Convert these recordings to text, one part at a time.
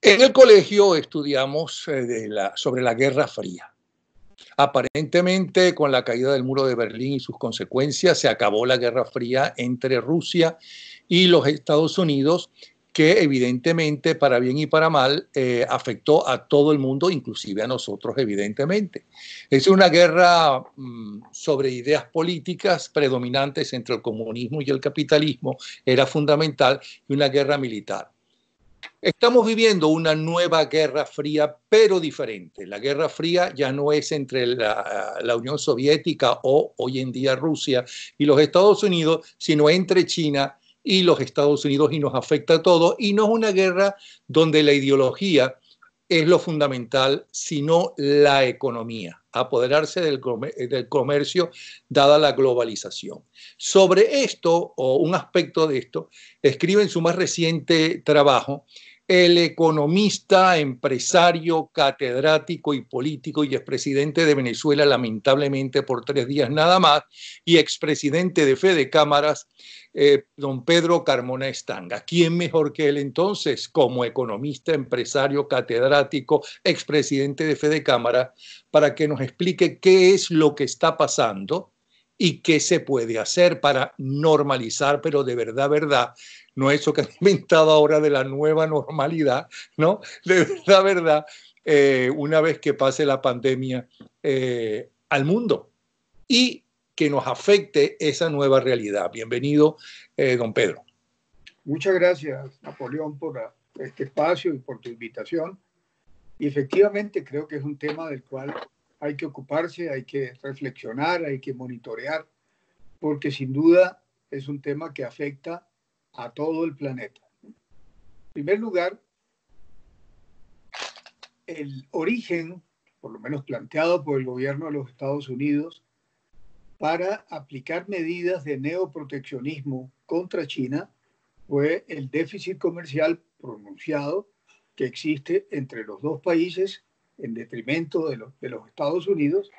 En el colegio estudiamos sobre la Guerra Fría. Aparentemente, con la caída del muro de Berlín y sus consecuencias, se acabó la Guerra Fría entre Rusia y los Estados Unidos, que evidentemente, para bien y para mal, afectó a todo el mundo, inclusive a nosotros, evidentemente. Es una guerra sobre ideas políticas predominantes entre el comunismo y el capitalismo, era fundamental, y una guerra militar. Estamos viviendo una nueva guerra fría, pero diferente. La guerra fría ya no es entre la Unión Soviética o hoy en día Rusia y los Estados Unidos, sino entre China y los Estados Unidos, y nos afecta a todos. Y no es una guerra donde la ideología es lo fundamental, sino la economía, apoderarse del comercio dada la globalización. Sobre esto, o un aspecto de esto, escribe en su más reciente trabajo el economista, empresario, catedrático y político y expresidente de Venezuela, lamentablemente por 3 días nada más, y expresidente de Fede Cámaras, don Pedro Carmona Estanga. ¿Quién mejor que él entonces, como economista, empresario, catedrático, expresidente de Fede Cámaras, para que nos explique qué es lo que está pasando y qué se puede hacer para normalizar, pero de verdad, verdad, no eso que han inventado ahora de la nueva normalidad, ¿no? De verdad, verdad, una vez que pase la pandemia al mundo y que nos afecte esa nueva realidad. Bienvenido, don Pedro. Muchas gracias, Napoleón, por este espacio y por tu invitación. Y efectivamente creo que es un tema del cual hay que ocuparse, hay que reflexionar, hay que monitorear, porque sin duda es un tema que afecta a todo el planeta. En primer lugar, el origen, por lo menos planteado por el gobierno de los Estados Unidos, para aplicar medidas de neoproteccionismo contra China fue el déficit comercial pronunciado que existe entre los dos países en detrimento de los Estados Unidos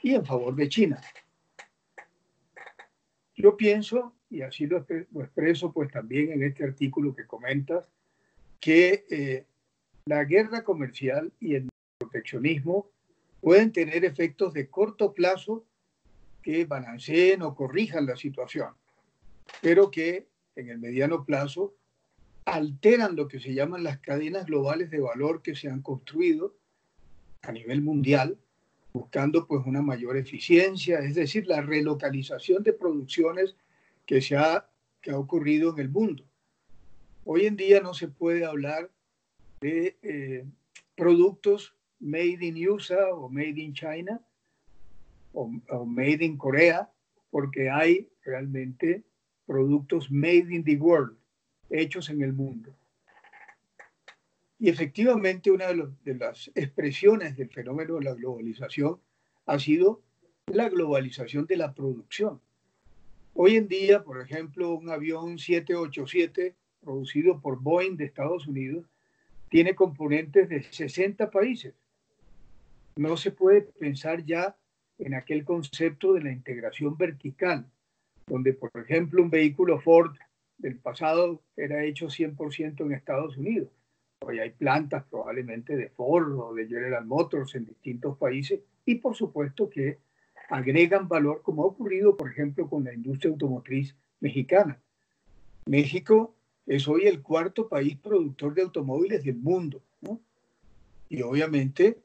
y en favor de China. Yo pienso, y así lo expreso pues también en este artículo que comentas, que la guerra comercial y el proteccionismo pueden tener efectos de corto plazo que balanceen o corrijan la situación, pero que en el mediano plazo alteran lo que se llaman las cadenas globales de valor que se han construido a nivel mundial, buscando pues una mayor eficiencia, es decir, la relocalización de producciones que ha ocurrido en el mundo. Hoy en día no se puede hablar de productos made in USA o made in China o made in Corea, porque hay realmente productos made in the world, hechos en el mundo. Y efectivamente una de las expresiones del fenómeno de la globalización ha sido la globalización de la producción. Hoy en día, por ejemplo, un avión 787 producido por Boeing de Estados Unidos tiene componentes de 60 países. No se puede pensar ya en aquel concepto de la integración vertical, donde, por ejemplo, un vehículo Ford del pasado era hecho 100% en Estados Unidos. Hoy hay plantas probablemente de Ford o de General Motors en distintos países y por supuesto que agregan valor, como ha ocurrido, por ejemplo, con la industria automotriz mexicana. México es hoy el 4º país productor de automóviles del mundo, ¿no? Y obviamente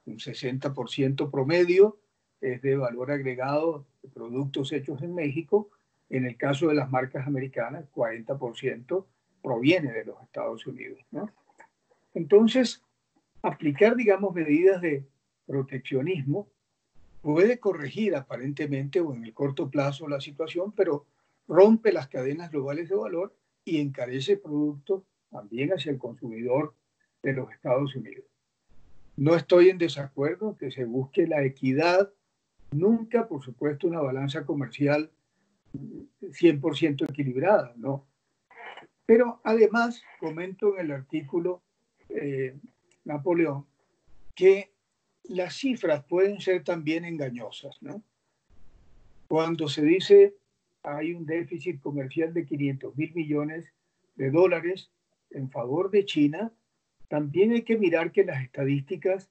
un 60% promedio es de valor agregado de productos hechos en México. En el caso de las marcas americanas, 40% proviene de los Estados Unidos, ¿no? Entonces, aplicar, digamos, medidas de proteccionismo puede corregir aparentemente o en el corto plazo la situación, pero rompe las cadenas globales de valor y encarece productos también hacia el consumidor de los Estados Unidos. No estoy en desacuerdo que se busque la equidad, nunca, por supuesto, una balanza comercial 100% equilibrada, ¿no? Pero además, comento en el artículo, Napoleón, que las cifras pueden ser también engañosas, ¿no? Cuando se dice hay un déficit comercial de 500 mil millones de dólares en favor de China, también hay que mirar que las estadísticas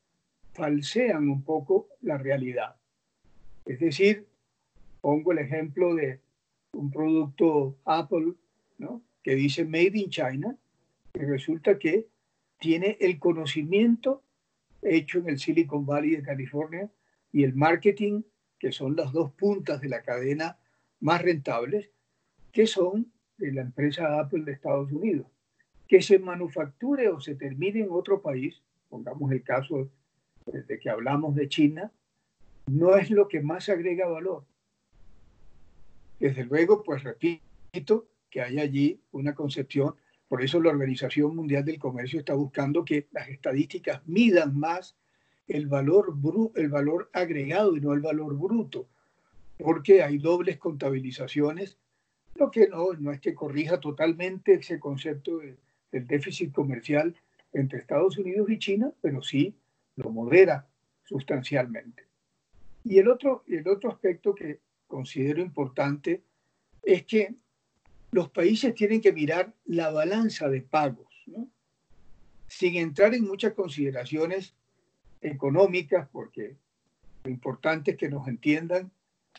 falsean un poco la realidad. Es decir, pongo el ejemplo de un producto Apple, ¿no?, que dice Made in China, y resulta que tiene el conocimiento hecho en el Silicon Valley de California y el marketing, que son las dos puntas de la cadena más rentables, que son de la empresa Apple de Estados Unidos. Que se manufacture o se termine en otro país, pongamos el caso de que hablamos de China, no es lo que más agrega valor. Desde luego, pues repito, que hay allí una concepción, por eso la Organización Mundial del Comercio está buscando que las estadísticas midan más el valor agregado y no el valor bruto, porque hay dobles contabilizaciones, lo que no es que corrija totalmente ese concepto del déficit comercial entre Estados Unidos y China, pero sí lo modera sustancialmente. Y el otro aspecto que considero importante es que los países tienen que mirar la balanza de pagos, ¿no?, sin entrar en muchas consideraciones económicas, porque lo importante es que nos entiendan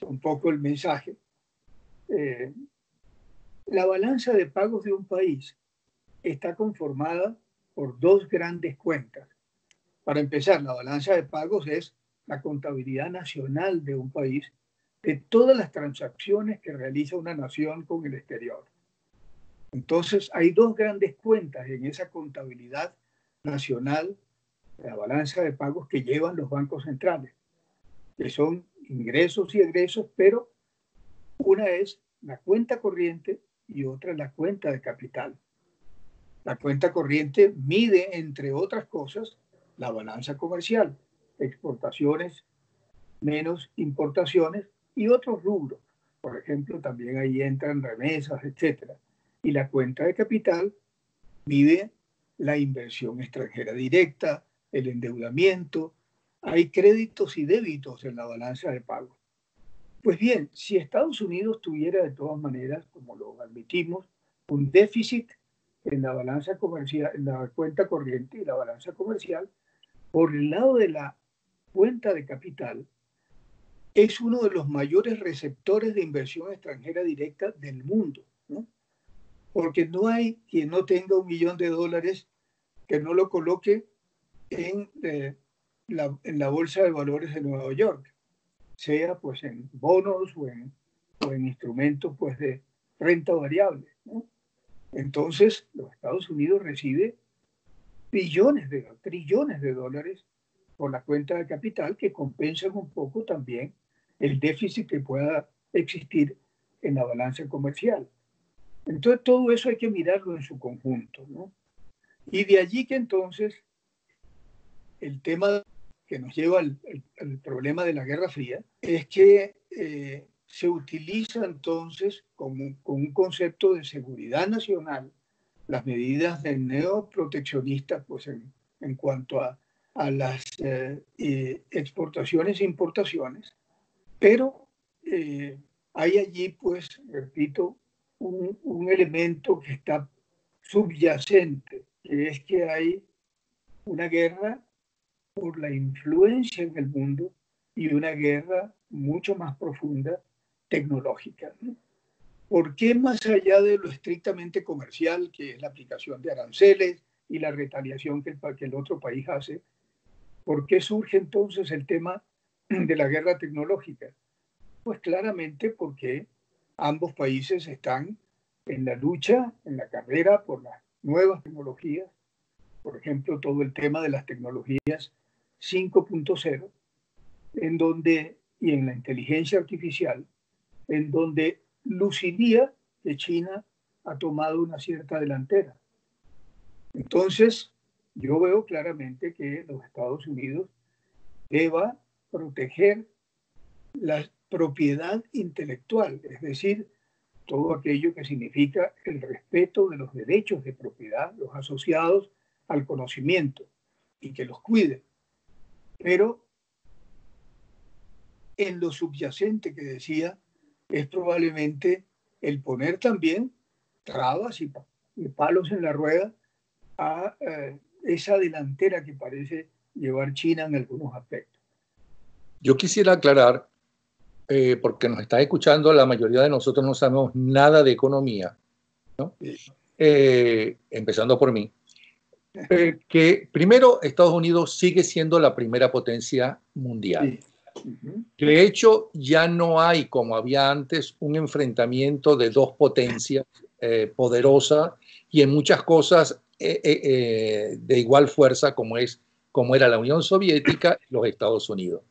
un poco el mensaje. La balanza de pagos de un país está conformada por dos grandes cuentas. Para empezar, la balanza de pagos es la contabilidad nacional de un país, de todas las transacciones que realiza una nación con el exterior. Entonces, hay dos grandes cuentas en esa contabilidad nacional, la balanza de pagos que llevan los bancos centrales, que son ingresos y egresos, pero una es la cuenta corriente y otra la cuenta de capital. La cuenta corriente mide, entre otras cosas, la balanza comercial, exportaciones menos importaciones y otros rubros. Por ejemplo, también ahí entran remesas, etc. Y la cuenta de capital mide la inversión extranjera directa, el endeudamiento. Hay créditos y débitos en la balanza de pagos. Pues bien, si Estados Unidos tuviera de todas maneras, como lo admitimos, un déficit en la balanza comercial, en la cuenta corriente y la balanza comercial, por el lado de la cuenta de capital, es uno de los mayores receptores de inversión extranjera directa del mundo, ¿no? Porque no hay quien no tenga $1 millón que no lo coloque en la Bolsa de Valores de Nueva York, sea pues en bonos o en instrumentos pues de renta variable, ¿no? Entonces, los Estados Unidos recibe trillones de dólares por la cuenta de capital que compensan un poco también el déficit que pueda existir en la balanza comercial. Entonces, todo eso hay que mirarlo en su conjunto, ¿no? Y de allí que entonces el tema que nos lleva al problema de la Guerra Fría es que se utiliza entonces con un concepto de seguridad nacional las medidas de neoproteccionistas pues en cuanto a las exportaciones e importaciones, pero hay allí, pues, repito, un elemento que está subyacente, que es que hay una guerra por la influencia en el mundo y una guerra mucho más profunda tecnológica, ¿no? ¿Por qué más allá de lo estrictamente comercial, que es la aplicación de aranceles y la retaliación que el otro país hace? ¿Por qué surge entonces el tema de la guerra tecnológica? Pues claramente porque ambos países están en la lucha, en la carrera por las nuevas tecnologías, por ejemplo, todo el tema de las tecnologías 5.0, en donde, y en la inteligencia artificial, en donde luciría que China ha tomado una cierta delantera. Entonces, yo veo claramente que los Estados Unidos deba proteger la propiedad intelectual, es decir, todo aquello que significa el respeto de los derechos de propiedad, los asociados al conocimiento, y que los cuide. Pero en lo subyacente que decía, es probablemente el poner también trabas y palos en la rueda a esa delantera que parece llevar China en algunos aspectos. Yo quisiera aclarar, porque nos está escuchando, la mayoría de nosotros no sabemos nada de economía, ¿no? Empezando por mí, que primero Estados Unidos sigue siendo la primera potencia mundial. Sí. Uh-huh. De hecho, ya no hay, como había antes, un enfrentamiento de dos potencias poderosas y en muchas cosas de igual fuerza como era la Unión Soviética y los Estados Unidos.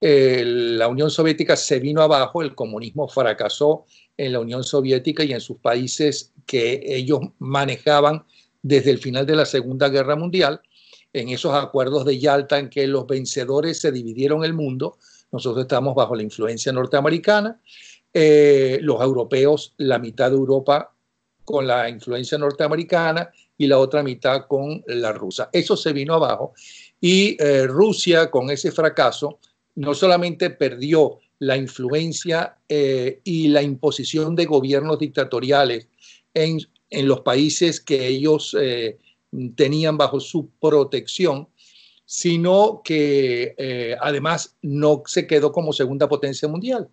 La Unión Soviética se vino abajo, el comunismo fracasó en la Unión Soviética y en sus países que ellos manejaban desde el final de la Segunda Guerra Mundial, en esos acuerdos de Yalta en que los vencedores se dividieron el mundo. Nosotros estamos bajo la influencia norteamericana, los europeos, la mitad de Europa con la influencia norteamericana y la otra mitad con la rusa. Eso se vino abajo y Rusia, con ese fracaso, no solamente perdió la influencia y la imposición de gobiernos dictatoriales en los países que ellos tenían bajo su protección, sino que además no se quedó como segunda potencia mundial.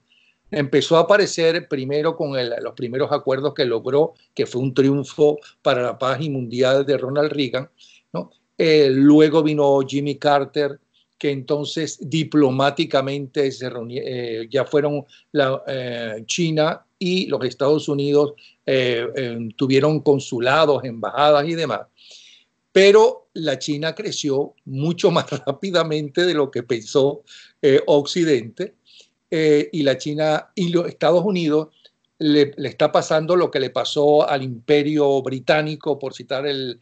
Empezó a aparecer primero con los primeros acuerdos que logró, que fue un triunfo para la paz y mundial de Ronald Reagan, ¿no? Luego vino Jimmy Carter, que entonces diplomáticamente ya fueron China y los Estados Unidos tuvieron consulados, embajadas y demás. Pero la China creció mucho más rápidamente de lo que pensó Occidente, y la China y los Estados Unidos le está pasando lo que le pasó al Imperio Británico, por citar el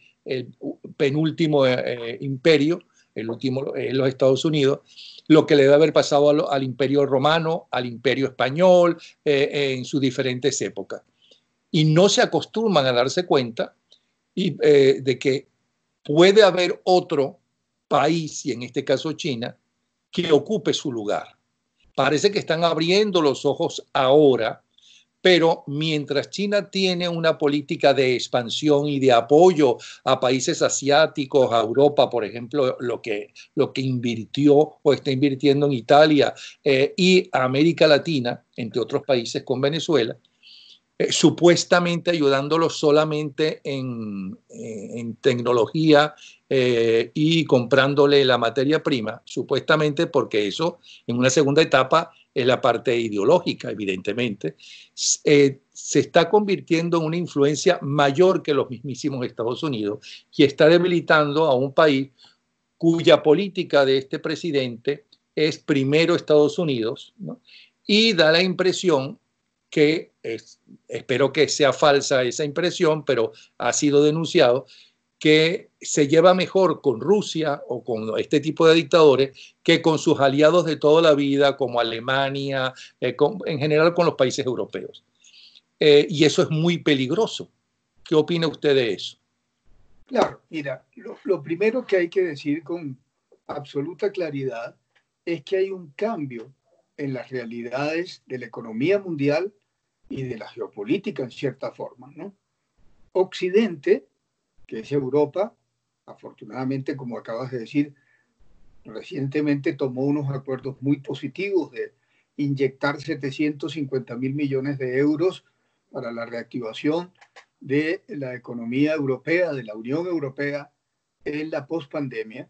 penúltimo imperio, el último los Estados Unidos, lo que le debe haber pasado al Imperio Romano, al Imperio Español, en sus diferentes épocas. Y no se acostumbran a darse cuenta de que puede haber otro país, y en este caso China, que ocupe su lugar. Parece que están abriendo los ojos ahora, pero mientras China tiene una política de expansión y de apoyo a países asiáticos, a Europa, por ejemplo, lo que invirtió o está invirtiendo en Italia y a América Latina, entre otros países con Venezuela, supuestamente ayudándolos solamente en tecnología y comprándole la materia prima, supuestamente porque eso en una segunda etapa es la parte ideológica, evidentemente, se está convirtiendo en una influencia mayor que los mismísimos Estados Unidos y está debilitando a un país cuya política de este presidente es primero Estados Unidos, ¿no? Y da la impresión que, espero que sea falsa esa impresión, pero ha sido denunciado, que se lleva mejor con Rusia o con este tipo de dictadores que con sus aliados de toda la vida, como Alemania, en general con los países europeos. Y eso es muy peligroso. ¿Qué opina usted de eso? Claro, mira, lo primero que hay que decir con absoluta claridad es que hay un cambio en las realidades de la economía mundial y de la geopolítica en cierta forma, ¿no? Occidente, que es Europa, afortunadamente, como acabas de decir, recientemente tomó unos acuerdos muy positivos de inyectar 750.000 millones de euros para la reactivación de la economía europea, de la Unión Europea en la pospandemia.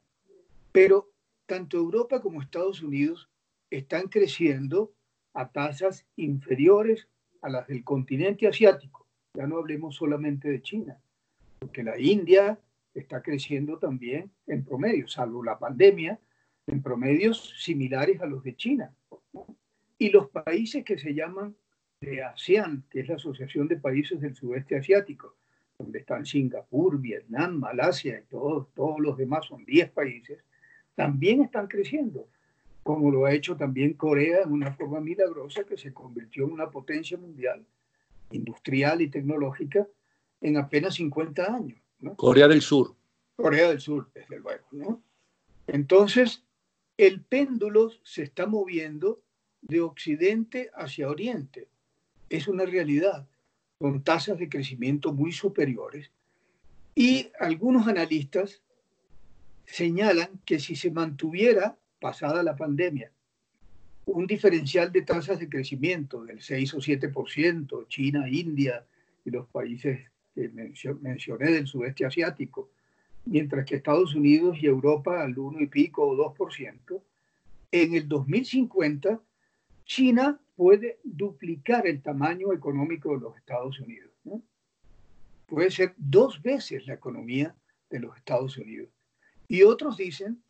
Pero tanto Europa como Estados Unidos están creciendo a tasas inferiores a las del continente asiático. Ya no hablemos solamente de China, porque la India está creciendo también en promedio, salvo la pandemia, en promedios similares a los de China, ¿no? Y los países que se llaman de ASEAN, que es la Asociación de Países del Sudeste Asiático, donde están Singapur, Vietnam, Malasia y todos los demás, son 10 países, también están creciendo, como lo ha hecho también Corea en una forma milagrosa que se convirtió en una potencia mundial, industrial y tecnológica en apenas 50 años, ¿no? Corea del Sur. Corea del Sur, desde luego, ¿no? Entonces, el péndulo se está moviendo de occidente hacia oriente. Es una realidad, con tasas de crecimiento muy superiores. Y algunos analistas señalan que si se mantuviera, pasada la pandemia, un diferencial de tasas de crecimiento del 6 o 7%, China, India y los países que mencioné del sudeste asiático, mientras que Estados Unidos y Europa al 1 y pico o 2%, en el 2050 China puede duplicar el tamaño económico de los Estados Unidos, ¿no? Puede ser 2 veces la economía de los Estados Unidos. Y otros dicen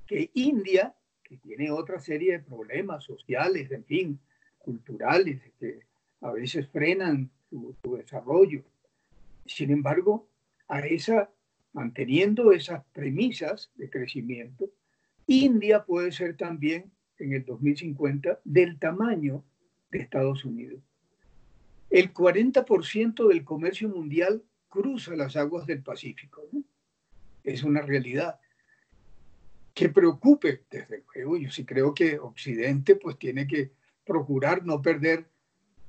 que India, que tiene otra serie de problemas sociales, en fin, culturales, que a veces frenan su desarrollo. Sin embargo, manteniendo esas premisas de crecimiento, India puede ser también en el 2050 del tamaño de Estados Unidos. El 40% del comercio mundial cruza las aguas del Pacífico, ¿no? Es una realidad que preocupe, desde luego. Yo sí creo que Occidente pues tiene que procurar no perder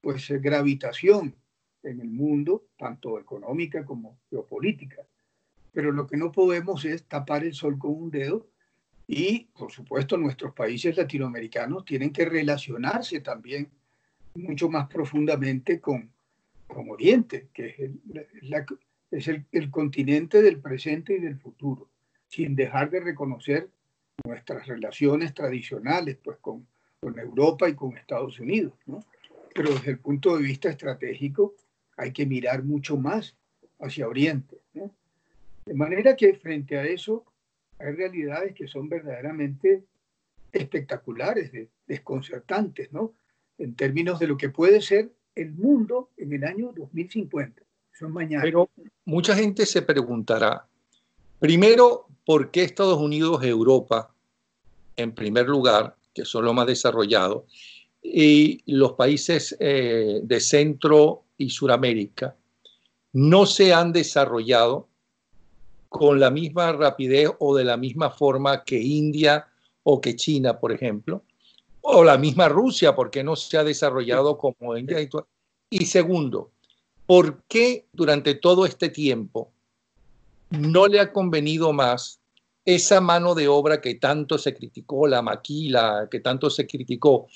pues gravitación en el mundo, tanto económica como geopolítica. Pero lo que no podemos es tapar el sol con un dedo y, por supuesto, nuestros países latinoamericanos tienen que relacionarse también mucho más profundamente con Oriente, que es el continente del presente y del futuro, sin dejar de reconocer nuestras relaciones tradicionales pues, con Europa y con Estados Unidos, ¿no? Pero desde el punto de vista estratégico hay que mirar mucho más hacia Oriente, ¿no? De manera que frente a eso hay realidades que son verdaderamente espectaculares, desconcertantes, ¿no? En términos de lo que puede ser el mundo en el año 2050. Eso es mañana. Pero mucha gente se preguntará, primero, ¿por qué Estados Unidos, Europa, en primer lugar, que son los más desarrollados, y los países de Centro y Suramérica no se han desarrollado con la misma rapidez o de la misma forma que India o que China, por ejemplo, o la misma Rusia, porque no se ha desarrollado como India? Y segundo, ¿por qué durante todo este tiempo no le ha convenido más esa mano de obra que tanto se criticó, la maquila que tanto se criticó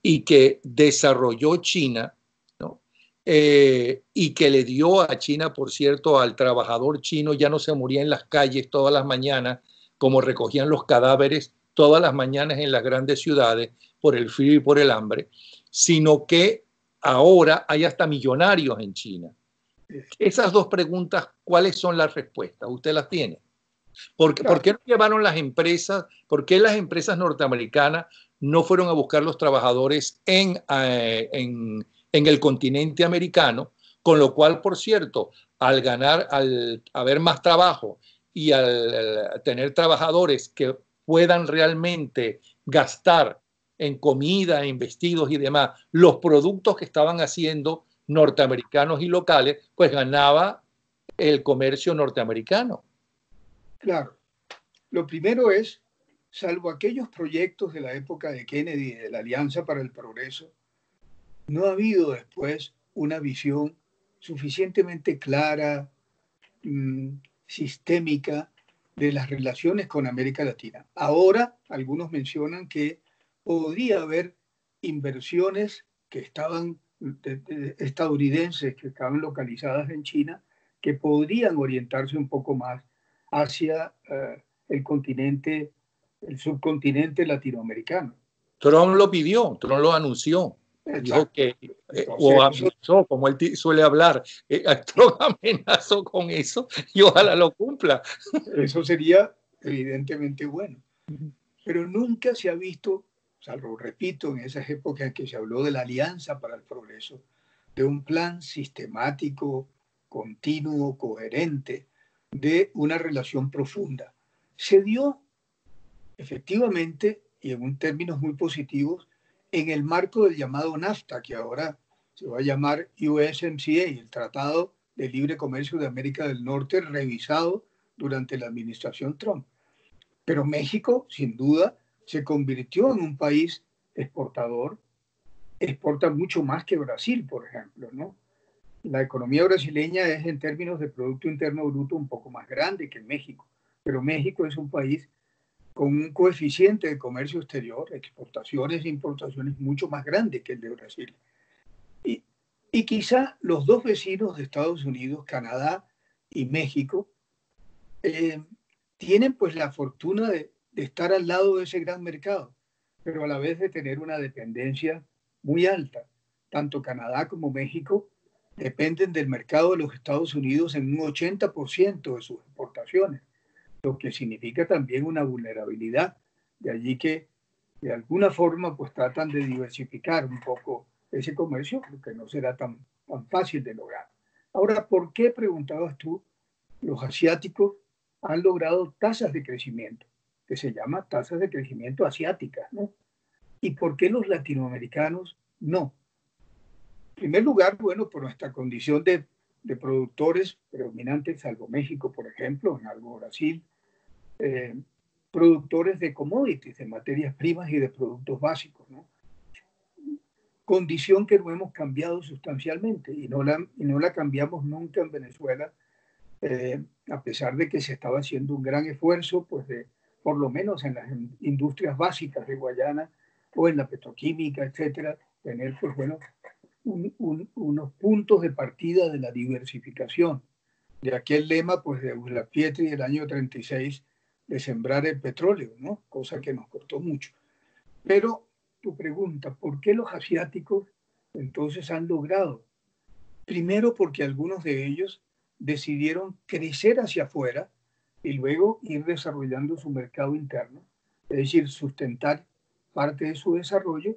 y que desarrolló China, ¿no? Y que le dio a China, por cierto, al trabajador chino ya no se moría en las calles todas las mañanas, como recogían los cadáveres todas las mañanas en las grandes ciudades por el frío y por el hambre, sino que ahora hay hasta millonarios en China. Esas dos preguntas, ¿cuáles son las respuestas? ¿Usted las tiene? ¿Por qué no llevaron las empresas? ¿Por qué las empresas norteamericanas no fueron a buscar los trabajadores en el continente americano? Con lo cual, por cierto, al haber más trabajo y al tener trabajadores que puedan realmente gastar en comida, en vestidos y demás, los productos que estaban haciendo norteamericanos y locales, pues ganaba el comercio norteamericano. Claro. Lo primero es, salvo aquellos proyectos de la época de Kennedy, de la Alianza para el Progreso, no ha habido después una visión suficientemente clara, sistémica de las relaciones con América Latina. Ahora, algunos mencionan que podría haber inversiones que estaban estadounidenses que estaban localizadas en China que podrían orientarse un poco más hacia el continente, el subcontinente latinoamericano. Trump lo pidió, Trump lo anunció. Exacto. Dijo que, Entonces, o amenazó, como él suele hablar, Trump amenazó con eso y ojalá lo cumpla. Eso sería evidentemente bueno. Pero nunca se ha visto, salvo, repito, en esas épocas en que se habló de la Alianza para el Progreso, de un plan sistemático, continuo, coherente, de una relación profunda. Se dio efectivamente, y en términos muy positivos, en el marco del llamado NAFTA, que ahora se va a llamar USMCA, el Tratado de Libre Comercio de América del Norte, revisado durante la administración Trump. Pero México, sin duda, se convirtió en un país exportador, exporta mucho más que Brasil, por ejemplo, ¿no? La economía brasileña es en términos de Producto Interno Bruto un poco más grande que México, pero México es un país con un coeficiente de comercio exterior, exportaciones e importaciones mucho más grande que el de Brasil. Y quizá los dos vecinos de Estados Unidos, Canadá y México, tienen pues la fortuna de estar al lado de ese gran mercado, pero a la vez de tener una dependencia muy alta. Tanto Canadá como México dependen del mercado de los Estados Unidos en un 80% de sus exportaciones, lo que significa también una vulnerabilidad. De allí que de alguna forma pues tratan de diversificar un poco ese comercio, que no será tan fácil de lograr. Ahora, ¿por qué, preguntabas tú, los asiáticos han logrado tasas de crecimiento, que se llama tasas de crecimiento asiáticas, ¿no? ¿Y por qué los latinoamericanos no? En primer lugar, bueno, por nuestra condición de productores predominantes, salvo México, por ejemplo, en algo Brasil, productores de commodities, de materias primas y de productos básicos, ¿no? Condición que no hemos cambiado sustancialmente y no la cambiamos nunca en Venezuela, a pesar de que se estaba haciendo un gran esfuerzo, pues por lo menos en las industrias básicas de Guayana o en la petroquímica, etcétera, tener pues bueno, unos puntos de partida de la diversificación. De aquel lema pues de Usla Pietri del año 36 de sembrar el petróleo, ¿no? Cosa que nos costó mucho. Pero tu pregunta, ¿por qué los asiáticos entonces han logrado? Primero porque algunos de ellos decidieron crecer hacia afuera y luego ir desarrollando su mercado interno, es decir, sustentar parte de su desarrollo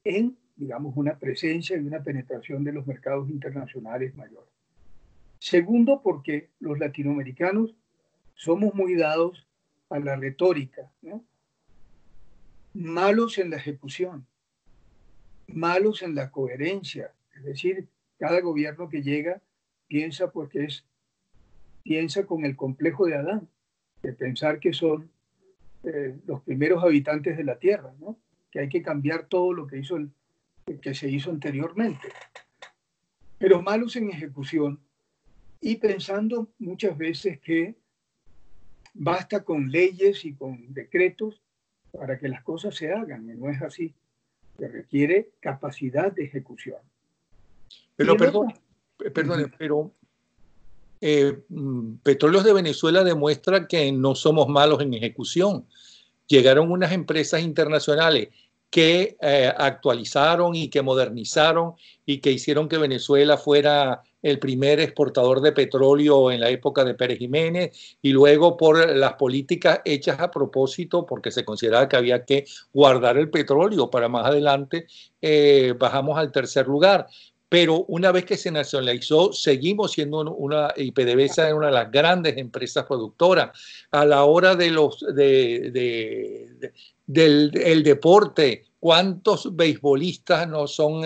en, digamos, una presencia y una penetración de los mercados internacionales mayor. Segundo, porque los latinoamericanos somos muy dados a la retórica, ¿no? Malos en la ejecución, malos en la coherencia, es decir, cada gobierno que llega piensa piensa con el complejo de Adán, de pensar que son los primeros habitantes de la tierra, ¿no? Que hay que cambiar todo lo que que se hizo anteriormente. Pero malos en ejecución y pensando muchas veces que basta con leyes y con decretos para que las cosas se hagan, y no es así. Se requiere capacidad de ejecución. Pero perdón, pero Petróleos de Venezuela demuestra que no somos malos en ejecución. Llegaron unas empresas internacionales que actualizaron y que modernizaron y que hicieron que Venezuela fuera el primer exportador de petróleo en la época de Pérez Jiménez, y luego por las políticas hechas a propósito, porque se consideraba que había que guardar el petróleo para más adelante, bajamos al tercer lugar. Pero una vez que se nacionalizó, seguimos siendo y PDVSA era una de las grandes empresas productoras. A la hora de del deporte, ¿cuántos beisbolistas no son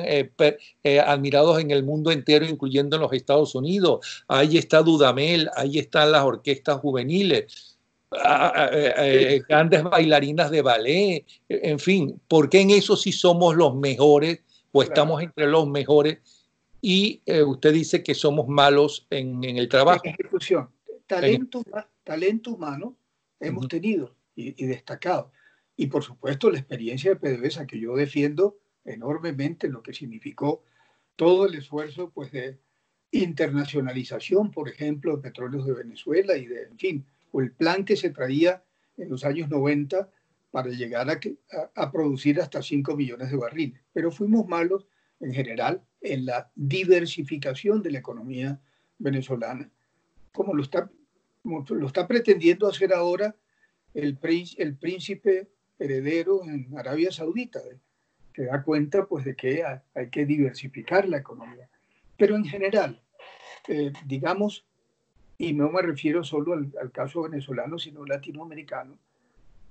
admirados en el mundo entero, incluyendo en los Estados Unidos? Ahí está Dudamel, ahí están las orquestas juveniles, grandes bailarinas de ballet, en fin, ¿por qué en eso sí somos los mejores o estamos entre los mejores? Y usted dice que somos malos en el trabajo. En ejecución. Talento humano hemos tenido y destacado. Y por supuesto la experiencia de PDVSA, que yo defiendo enormemente, lo que significó todo el esfuerzo pues, de internacionalización, por ejemplo, de Petróleos de Venezuela y en fin, o el plan que se traía en los años 90 para llegar a producir hasta 5 millones de barriles. Pero fuimos malos en general en la diversificación de la economía venezolana, como lo está pretendiendo hacer ahora el príncipe heredero en Arabia Saudita, que da cuenta pues, de que hay que diversificar la economía. Pero en general, digamos, y no me refiero solo al caso venezolano, sino latinoamericano,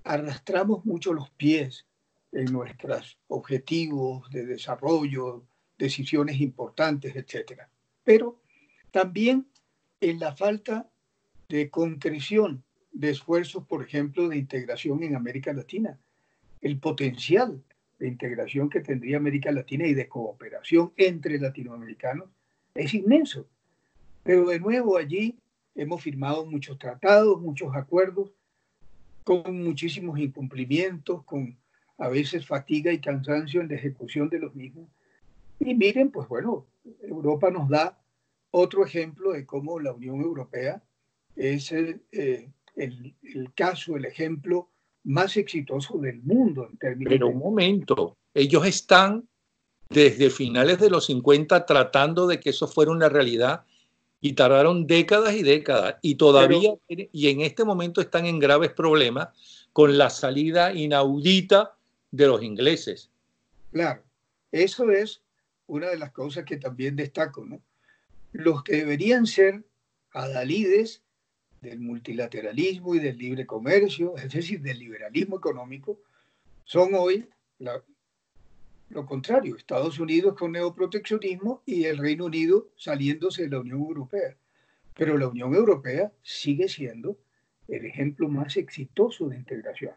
arrastramos mucho los pies en nuestros objetivos de desarrollo, decisiones importantes, etc. Pero también en la falta de concreción de esfuerzos, por ejemplo, de integración en América Latina. El potencial de integración que tendría América Latina y de cooperación entre latinoamericanos es inmenso. Pero de nuevo allí hemos firmado muchos tratados, muchos acuerdos, con muchísimos incumplimientos, con a veces fatiga y cansancio en la ejecución de los mismos. Y miren, pues bueno, Europa nos da otro ejemplo de cómo la Unión Europea es el caso, el ejemplo más exitoso del mundo en términos Pero de... un momento, ellos están desde finales de los 50 tratando de que eso fuera una realidad y tardaron décadas y décadas y Pero, todavía, y en este momento están en graves problemas con la salida inaudita de los ingleses. claro, eso es una de las cosas que también destaco, ¿no? Los que deberían ser adalides del multilateralismo y del libre comercio, es decir, del liberalismo económico, son hoy lo contrario, Estados Unidos con neoproteccionismo y el Reino Unido saliéndose de la Unión Europea. Pero la Unión Europea sigue siendo el ejemplo más exitoso de integración.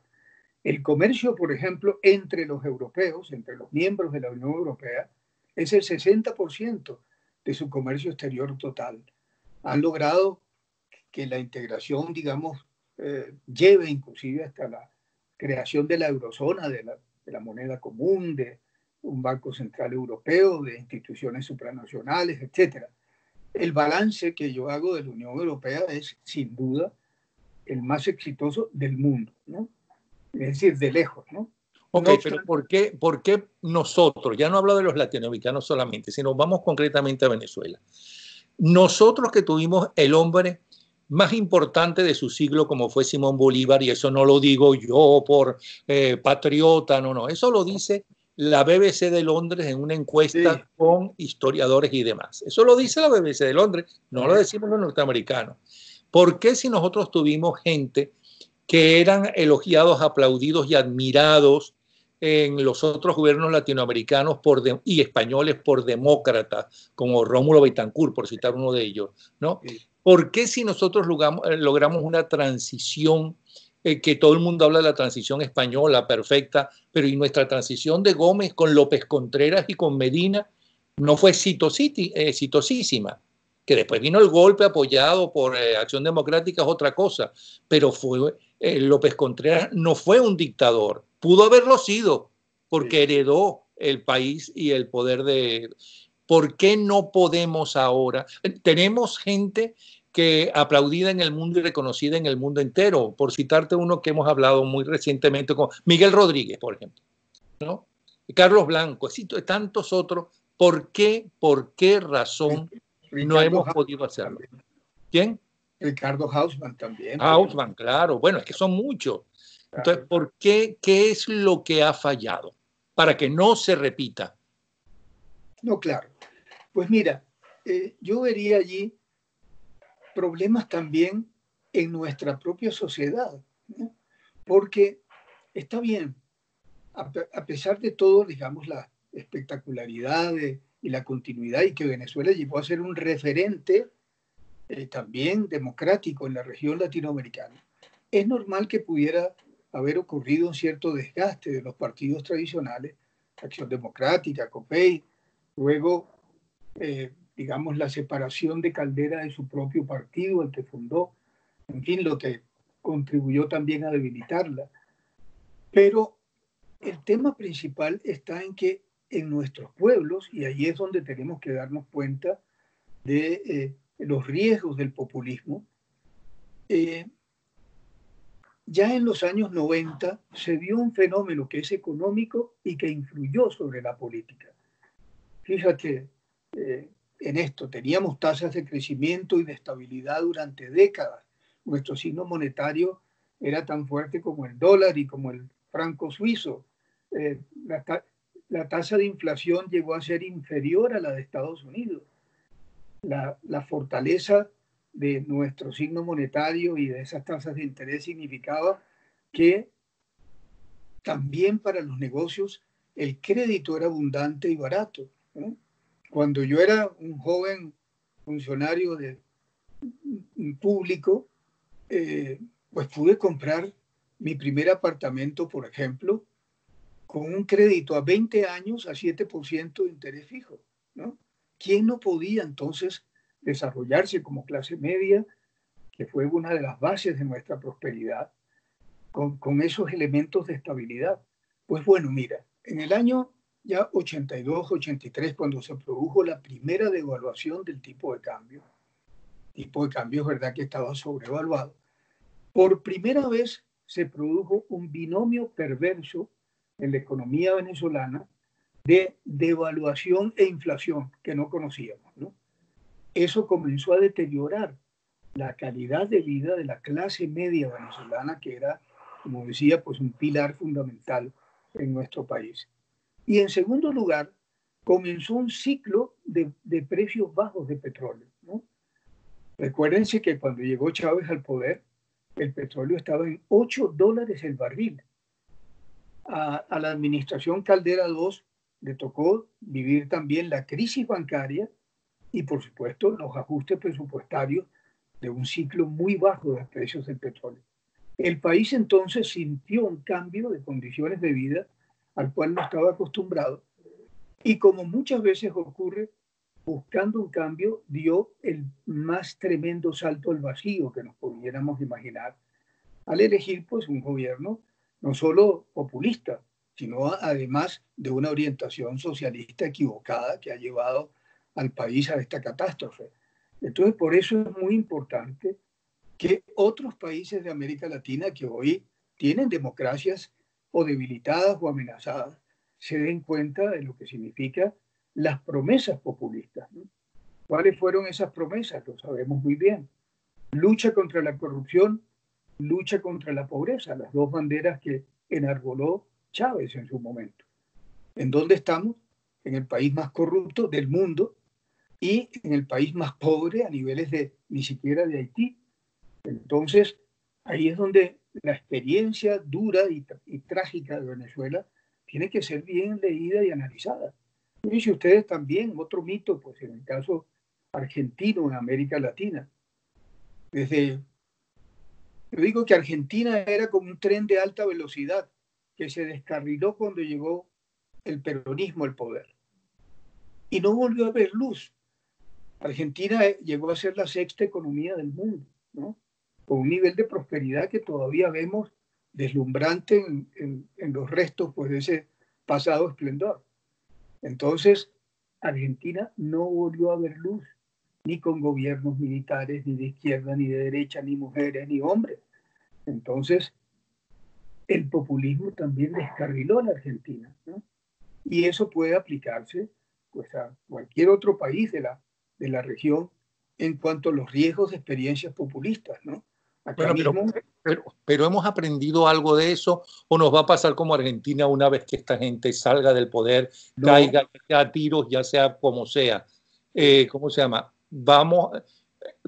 El comercio, por ejemplo, entre los europeos, entre los miembros de la Unión Europea, es el 60% de su comercio exterior total. Han logrado que la integración, digamos, lleve inclusive hasta la creación de la eurozona, de la moneda común, de un Banco Central Europeo, de instituciones supranacionales, etcétera. El balance que yo hago de la Unión Europea es, sin duda, el más exitoso del mundo, ¿no? Es decir, de lejos, ¿no? Ok, No pero obstante, por qué nosotros, ya no hablo de los latinoamericanos solamente, sino vamos concretamente a Venezuela? Nosotros que tuvimos el hombre más importante de su siglo como fue Simón Bolívar, y eso no lo digo yo por patriota, no, no, eso lo dice la BBC de Londres en una sí, encuesta con historiadores y demás. Eso lo dice la BBC de Londres, no lo correcto. decimos los norteamericanos. ¿Por qué si nosotros tuvimos gente que eran elogiados, aplaudidos y admirados en los otros gobiernos latinoamericanos y españoles por demócratas, como Rómulo Betancourt, por citar uno de ellos, ¿no? Sí, ¿Por qué si nosotros logramos una transición, que todo el mundo habla de la transición española perfecta, pero y nuestra transición de Gómez con López Contreras y con Medina no fue exitosísima? Que después vino el golpe apoyado por Acción Democrática es otra cosa, pero fue López Contreras no fue un dictador, pudo haberlo sido, sí. porque heredó el país y el poder de... ¿Por qué no podemos ahora? Tenemos gente que aplaudida en el mundo y reconocida en el mundo entero. Por citarte uno que hemos hablado muy recientemente con Miguel Rodríguez, por ejemplo, ¿no? Carlos Blanco, tantos otros. ¿Por qué razón no Ricardo hemos Hausmann podido hacerlo? también. ¿Quién? Ricardo Hausmann también, por Hausmann, supuesto. claro. Bueno, es que son muchos. Entonces, Claro. ¿por qué? ¿Qué es lo que ha fallado? Para que no se repita. No, claro. Pues mira, yo vería allí problemas también en nuestra propia sociedad, ¿no? Porque está bien, a pesar de todo, digamos, la espectacularidad y la continuidad y que Venezuela llegó a ser un referente también democrático en la región latinoamericana, es normal que pudiera haber ocurrido un cierto desgaste de los partidos tradicionales, Acción Democrática, COPEI, luego digamos, la separación de Caldera de su propio partido, el que fundó, en fin, lo que contribuyó también a debilitarla. Pero el tema principal está en que en nuestros pueblos, y ahí es donde tenemos que darnos cuenta de los riesgos del populismo, eh, ya en los años 90 se vio un fenómeno que es económico y que influyó sobre la política. Fíjate, eh, en esto teníamos tasas de crecimiento y de estabilidad durante décadas. Nuestro signo monetario era tan fuerte como el dólar y como el franco suizo. Eh, la, la, tasa de inflación llegó a ser inferior a la de Estados Unidos. La fortaleza de nuestro signo monetario y de esas tasas de interés significaba que también para los negocios el crédito era abundante y barato, ¿no? Cuando yo era un joven funcionario público, pues pude comprar mi primer apartamento, por ejemplo, con un crédito a 20 años a 7% de interés fijo, ¿no? ¿Quién no podía entonces desarrollarse como clase media que fue una de las bases de nuestra prosperidad, con esos elementos de estabilidad. Pues bueno, mira, en el año ya 82, 83, cuando se produjo la primera devaluación del tipo de cambio es verdad que estaba sobrevaluado, por primera vez se produjo un binomio perverso en la economía venezolana de devaluación e inflación que no conocíamos, ¿no? Eso comenzó a deteriorar la calidad de vida de la clase media venezolana, que era, como decía, pues un pilar fundamental en nuestro país. Y en segundo lugar, comenzó un ciclo de precios bajos de petróleo, ¿no? Recuérdense que cuando llegó Chávez al poder, el petróleo estaba en $8 el barril. A la administración Caldera II le tocó vivir también la crisis bancaria y, por supuesto, los ajustes presupuestarios de un ciclo muy bajo de precios del petróleo. El país entonces sintió un cambio de condiciones de vida al cual no estaba acostumbrado y, como muchas veces ocurre, buscando un cambio, dio el más tremendo salto al vacío que nos pudiéramos imaginar al elegir pues un gobierno no solo populista, sino además de una orientación socialista equivocada que ha llevado al país a esta catástrofe. Entonces, por eso es muy importante que otros países de América Latina que hoy tienen democracias o debilitadas o amenazadas se den cuenta de lo que significa las promesas populistas, ¿no? ¿Cuáles fueron esas promesas? Lo sabemos muy bien. Lucha contra la corrupción, lucha contra la pobreza, las dos banderas que enarboló Chávez en su momento. ¿En dónde estamos? En el país más corrupto del mundo y en el país más pobre a niveles de ni siquiera de Haití. Entonces, ahí es donde la experiencia dura y trágica de Venezuela tiene que ser bien leída y analizada. Y si ustedes también, otro mito, pues en el caso argentino en América Latina, yo digo que Argentina era como un tren de alta velocidad que se descarriló cuando llegó el peronismo al poder y no volvió a ver luz. Argentina llegó a ser la sexta economía del mundo, ¿no? Con un nivel de prosperidad que todavía vemos deslumbrante en los restos pues, de ese pasado esplendor. Entonces, Argentina no volvió a ver luz, ni con gobiernos militares, ni de izquierda, ni de derecha, ni mujeres, ni hombres. Entonces, el populismo también descarriló a la Argentina, ¿no? Y eso puede aplicarse pues, a cualquier otro país de la región en cuanto a los riesgos de experiencias populistas, ¿no? Acá Bueno, mismo, pero ¿hemos aprendido algo de eso o nos va a pasar como Argentina una vez que esta gente salga del poder, no, caiga ya sea a tiros, ya sea como sea? ¿Cómo se llama?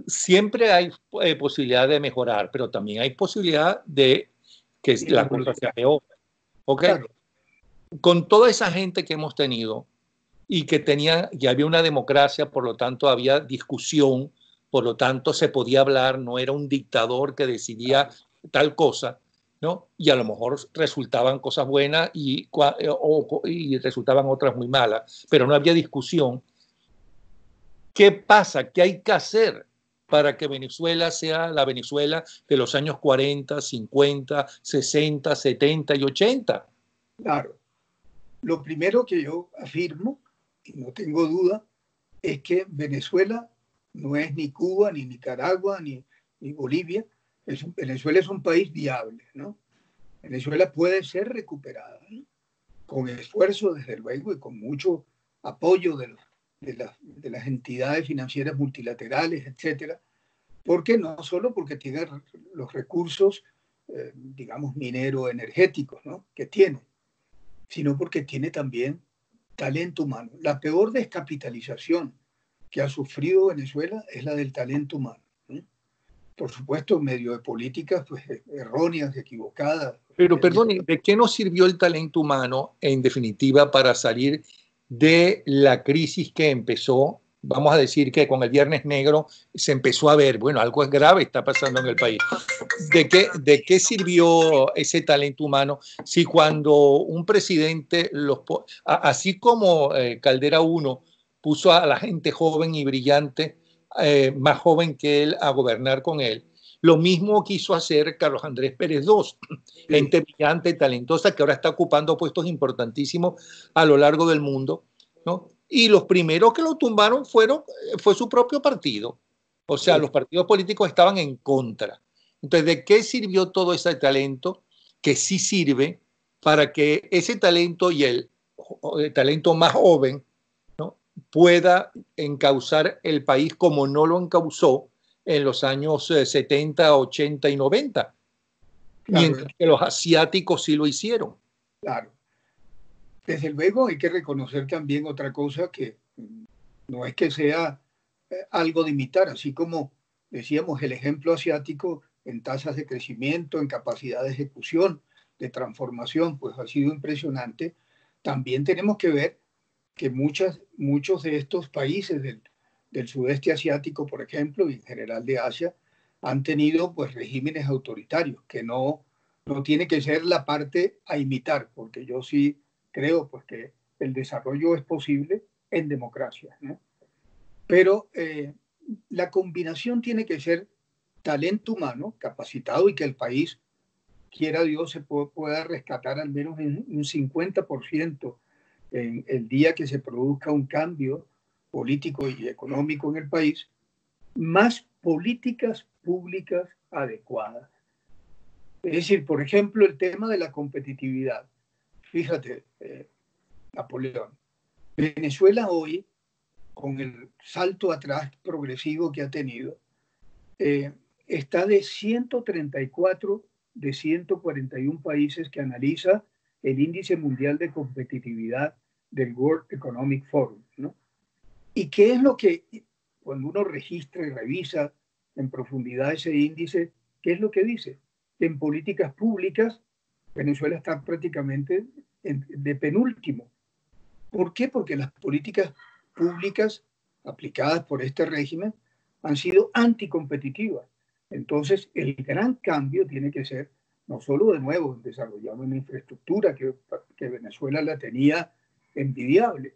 Siempre hay posibilidad de mejorar, pero también hay posibilidad de que la cosa sea peor. ¿Ok? claro, Con toda esa gente que hemos tenido y que ya había una democracia, por lo tanto había discusión, por lo tanto se podía hablar, no era un dictador que decidía tal cosa, ¿no? Y a lo mejor resultaban cosas buenas y resultaban otras muy malas, pero no había discusión. ¿Qué pasa? ¿Qué hay que hacer para que Venezuela sea la Venezuela de los años 40, 50, 60, 70 y 80? claro. Lo primero que yo afirmo, y no tengo duda, es que Venezuela no es ni Cuba, ni Nicaragua, ni Bolivia. Venezuela es un país viable, ¿no? Venezuela puede ser recuperada, ¿no? Con esfuerzo, desde luego, y con mucho apoyo de las entidades financieras multilaterales, etcétera. Porque no solo porque tiene los recursos, digamos, minero-energéticos, ¿no? Que tiene, sino porque tiene también talento humano. La peor descapitalización que ha sufrido Venezuela es la del talento humano, ¿no? Por supuesto, en medio de políticas pues, erróneas, equivocadas. Pero perdón, ¿de qué nos sirvió el talento humano en definitiva para salir de la crisis que empezó? Vamos a decir que con el Viernes Negro se empezó a ver, bueno, algo es grave está pasando en el país. ¿De qué sirvió ese talento humano si cuando un presidente, así como Caldera I puso a la gente joven y brillante, más joven que él, a gobernar con él, Lo mismo quiso hacer Carlos Andrés Pérez II, gente brillante, talentosa, que ahora está ocupando puestos importantísimos a lo largo del mundo, ¿no? Y los primeros que lo tumbaron fue su propio partido. O sea, los partidos políticos estaban en contra. Entonces, ¿de qué sirvió todo ese talento? Que sí sirve para que ese talento y el talento más joven, ¿no?, pueda encauzar el país como no lo encauzó en los años 70, 80 y 90, Claro, mientras que los asiáticos sí lo hicieron. claro. Desde luego hay que reconocer también otra cosa que no es que sea algo de imitar, así como decíamos el ejemplo asiático en tasas de crecimiento, en capacidad de ejecución, de transformación, pues ha sido impresionante. También tenemos que ver que muchos de estos países del sudeste asiático, por ejemplo, y en general de Asia, han tenido pues regímenes autoritarios, que no tiene que ser la parte a imitar, porque yo sí creo pues que el desarrollo es posible en democracia, ¿no? Pero la combinación tiene que ser talento humano capacitado y que el país, quiera Dios, se pueda rescatar al menos en un 50% en el día que se produzca un cambio político y económico en el país, más políticas públicas adecuadas. Es decir, por ejemplo, el tema de la competitividad. Fíjate, Napoleón, Venezuela hoy, con el salto atrás progresivo que ha tenido, está de 134 de 141 países que analiza el índice mundial de competitividad del World Economic Forum, ¿no? ¿Y qué es lo que, cuando uno registra y revisa en profundidad ese índice, qué es lo que dice? En políticas públicas, Venezuela está prácticamente de penúltimo. ¿Por qué? Porque las políticas públicas aplicadas por este régimen han sido anticompetitivas. Entonces, el gran cambio tiene que ser no solo de nuevo desarrollar una infraestructura que Venezuela la tenía envidiable,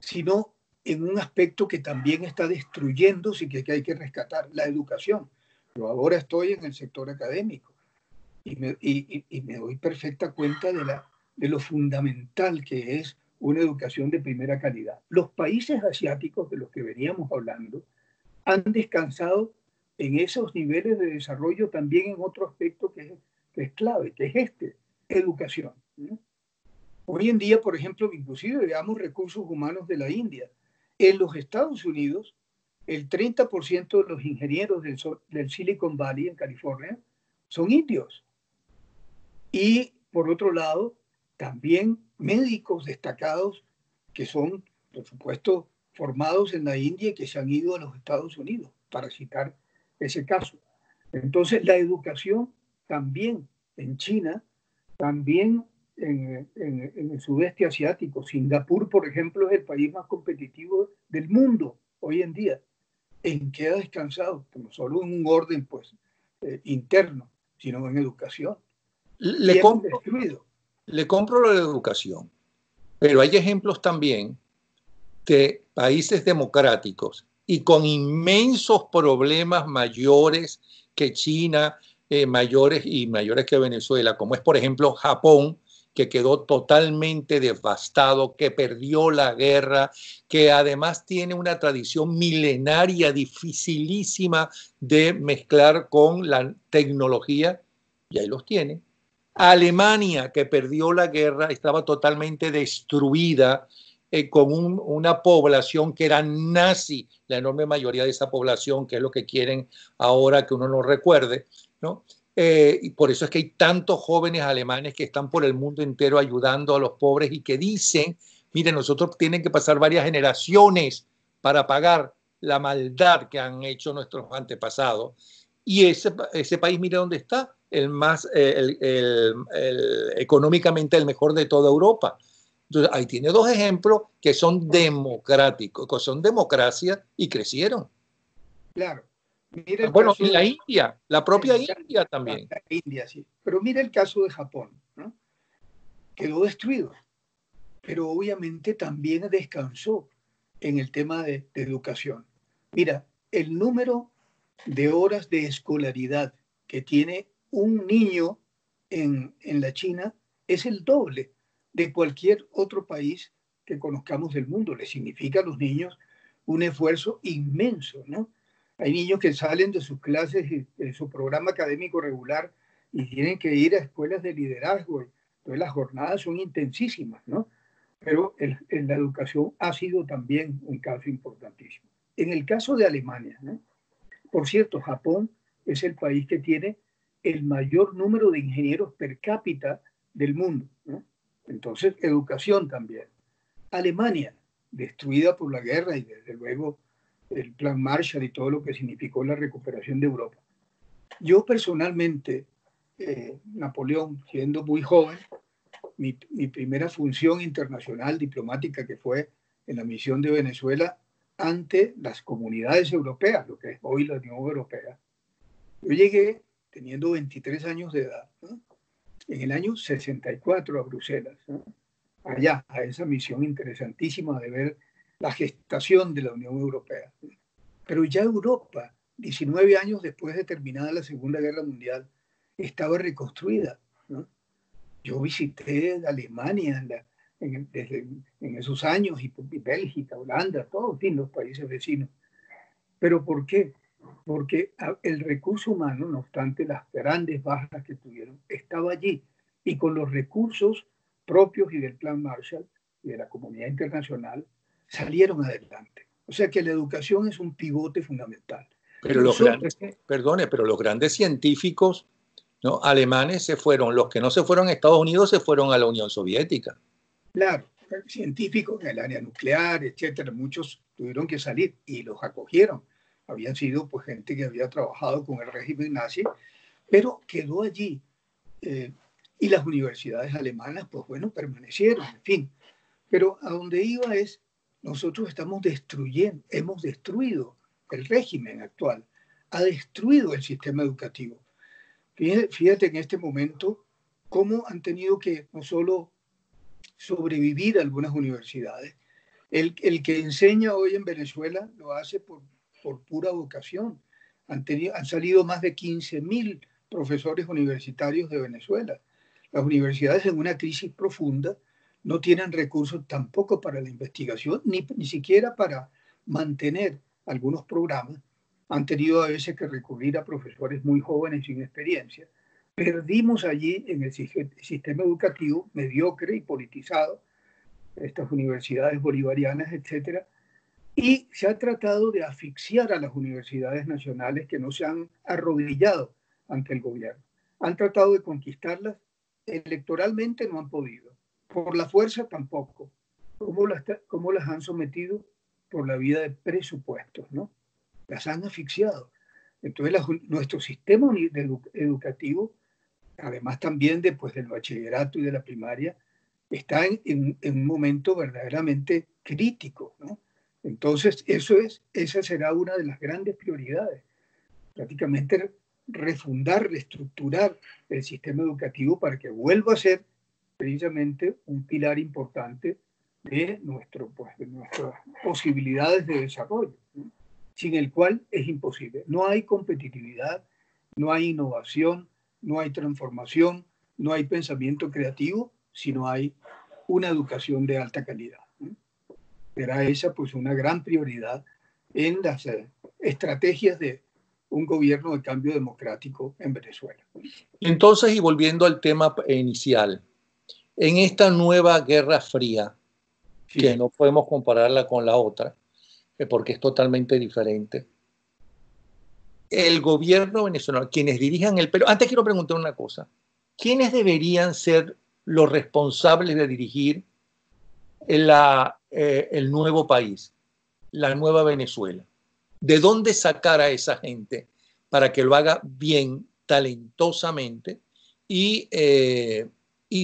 sino en un aspecto que también está destruyéndose y que hay que rescatar, la educación. Yo ahora estoy en el sector académico y me doy perfecta cuenta de lo fundamental que es una educación de primera calidad. Los países asiáticos de los que veníamos hablando han descansado en esos niveles de desarrollo también en otro aspecto que es clave, que es educación, ¿no? Hoy en día, por ejemplo, inclusive veamos recursos humanos de la India. En los Estados Unidos, el 30% de los ingenieros del Silicon Valley en California son indios. Y por otro lado, también médicos destacados que son, por supuesto, formados en la India y que se han ido a los Estados Unidos, para citar ese caso. Entonces, la educación también en China, también en el sudeste asiático. Singapur, por ejemplo, es el país más competitivo del mundo hoy en día. ¿En qué ha descansado? No solo en un orden pues, interno, sino en educación. Le Y hemos compro, destruido. le compro la educación, pero hay ejemplos también de países democráticos y con inmensos problemas mayores que China, mayores que Venezuela, como es por ejemplo Japón, que quedó totalmente devastado, que perdió la guerra, que además tiene una tradición milenaria dificilísima de mezclar con la tecnología, y ahí los tiene. Alemania, que perdió la guerra, estaba totalmente destruida, con una población que era nazi, la enorme mayoría de esa población, que es lo que quieren ahora que uno no recuerde, ¿no? Y por eso es que hay tantos jóvenes alemanes que están por el mundo entero ayudando a los pobres y que dicen, miren, nosotros tienen que pasar varias generaciones para pagar la maldad que han hecho nuestros antepasados. Y ese país, mire dónde está, económicamente el mejor de toda Europa. Entonces, ahí tiene dos ejemplos que son democráticos, que son democracia y crecieron. Claro. Mira el Bueno, caso y la de India, la propia India también. la India, sí. Pero mira el caso de Japón, ¿no? Quedó destruido, pero obviamente también descansó en el tema de educación. Mira, el número de horas de escolaridad que tiene un niño en la China es el doble de cualquier otro país que conozcamos del mundo. Le significa a los niños un esfuerzo inmenso, ¿no? Hay niños que salen de sus clases y de su programa académico regular y tienen que ir a escuelas de liderazgo. Entonces las jornadas son intensísimas, ¿no? Pero en la educación ha sido también un caso importantísimo. En el caso de Alemania, ¿no? Por cierto, Japón es el país que tiene el mayor número de ingenieros per cápita del mundo, ¿no? Entonces, educación también. Alemania, destruida por la guerra y desde luego el plan Marshall y todo lo que significó la recuperación de Europa. Yo personalmente, Napoleón, siendo muy joven, mi primera función internacional diplomática que fue en la misión de Venezuela ante las comunidades europeas, lo que es hoy la Unión Europea. Yo llegué teniendo 23 años de edad, ¿no? En el año 64 a Bruselas, ¿no? Allá, a esa misión interesantísima de ver la gestación de la Unión Europea. Pero ya Europa, 19 años después de terminada la Segunda Guerra Mundial, estaba reconstruida, ¿no? Yo visité Alemania en esos años, y Bélgica, Holanda, todos los países vecinos. ¿Pero por qué? Porque el recurso humano, no obstante las grandes bajas que tuvieron, estaba allí. Y con los recursos propios y del Plan Marshall y de la comunidad internacional, salieron adelante. O sea que la educación es un pivote fundamental. Pero pero los grandes científicos, ¿no?, alemanes se fueron, los que no se fueron a Estados Unidos se fueron a la Unión Soviética. Claro, científicos en el área nuclear, etcétera, muchos tuvieron que salir y los acogieron. Habían sido pues gente que había trabajado con el régimen nazi, pero quedó allí. Y las universidades alemanas, pues bueno, permanecieron, en fin. Pero a donde iba es, nosotros estamos destruyendo, hemos destruido el régimen actual, ha destruido el sistema educativo. Fíjate en este momento cómo han tenido que no solo sobrevivir algunas universidades. El que enseña hoy en Venezuela lo hace por pura vocación. Han salido más de 15.000 profesores universitarios de Venezuela. Las universidades en una crisis profunda no tienen recursos tampoco para la investigación, ni siquiera para mantener algunos programas. Han tenido a veces que recurrir a profesores muy jóvenes sin experiencia. Perdimos allí en el sistema educativo mediocre y politizado, estas universidades bolivarianas, etcétera, y se ha tratado de asfixiar a las universidades nacionales que no se han arrodillado ante el gobierno. Han tratado de conquistarlas, electoralmente no han podido, por la fuerza tampoco. ¿Cómo las han sometido? Por la vía de presupuestos, ¿no? Las han asfixiado. Entonces nuestro sistema educativo, además también después del bachillerato y de la primaria, está en un momento verdaderamente crítico, ¿no? Entonces, esa será una de las grandes prioridades, prácticamente refundar, reestructurar el sistema educativo para que vuelva a ser precisamente un pilar importante de nuestras posibilidades de desarrollo, ¿no? Sin el cual es imposible. No hay competitividad, no hay innovación, no hay transformación, no hay pensamiento creativo, si no hay una educación de alta calidad. Será esa pues una gran prioridad en las estrategias de un gobierno de cambio democrático en Venezuela. Entonces, y volviendo al tema inicial, en esta nueva Guerra Fría, sí, que no podemos compararla con la otra, porque es totalmente diferente, el gobierno venezolano, quienes dirijan el Perú, antes quiero preguntar una cosa, ¿quiénes deberían ser los responsables de dirigir el nuevo país, la nueva Venezuela? ¿De dónde sacar a esa gente para que lo haga bien, talentosamente y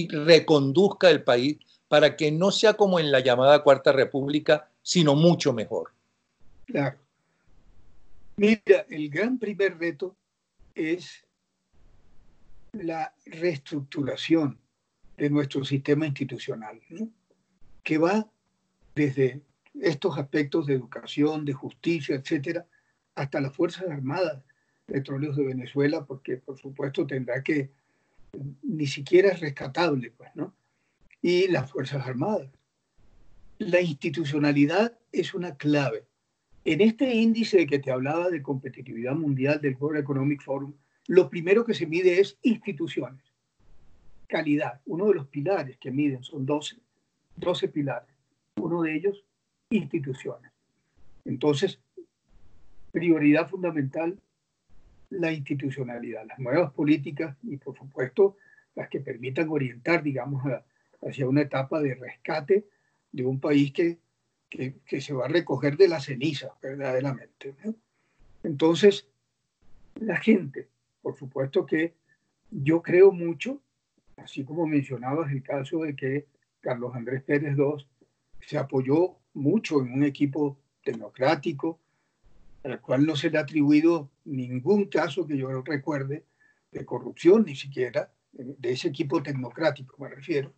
reconduzca el país para que no sea como en la llamada Cuarta República, sino mucho mejor? Claro. Mira, el gran primer reto es la reestructuración de nuestro sistema institucional, ¿no?, que va desde estos aspectos de educación, de justicia, etcétera, hasta las Fuerzas Armadas Petróleos de Venezuela, porque por supuesto tendrá que, ni siquiera es rescatable, pues, ¿no? Y las Fuerzas Armadas. La institucionalidad es una clave. En este índice que te hablaba de competitividad mundial del World Economic Forum, lo primero que se mide es instituciones, calidad. Uno de los pilares que miden son 12 pilares. Uno de ellos, instituciones. Entonces, prioridad fundamental, la institucionalidad, las nuevas políticas y, por supuesto, las que permitan orientar, digamos, hacia una etapa de rescate de un país que se va a recoger de la ceniza, verdaderamente, ¿no? Entonces, la gente, por supuesto que yo creo mucho, así como mencionabas el caso de que Carlos Andrés Pérez II se apoyó mucho en un equipo tecnocrático, al cual no se le ha atribuido ningún caso que yo recuerde de corrupción, ni siquiera de ese equipo tecnocrático me refiero,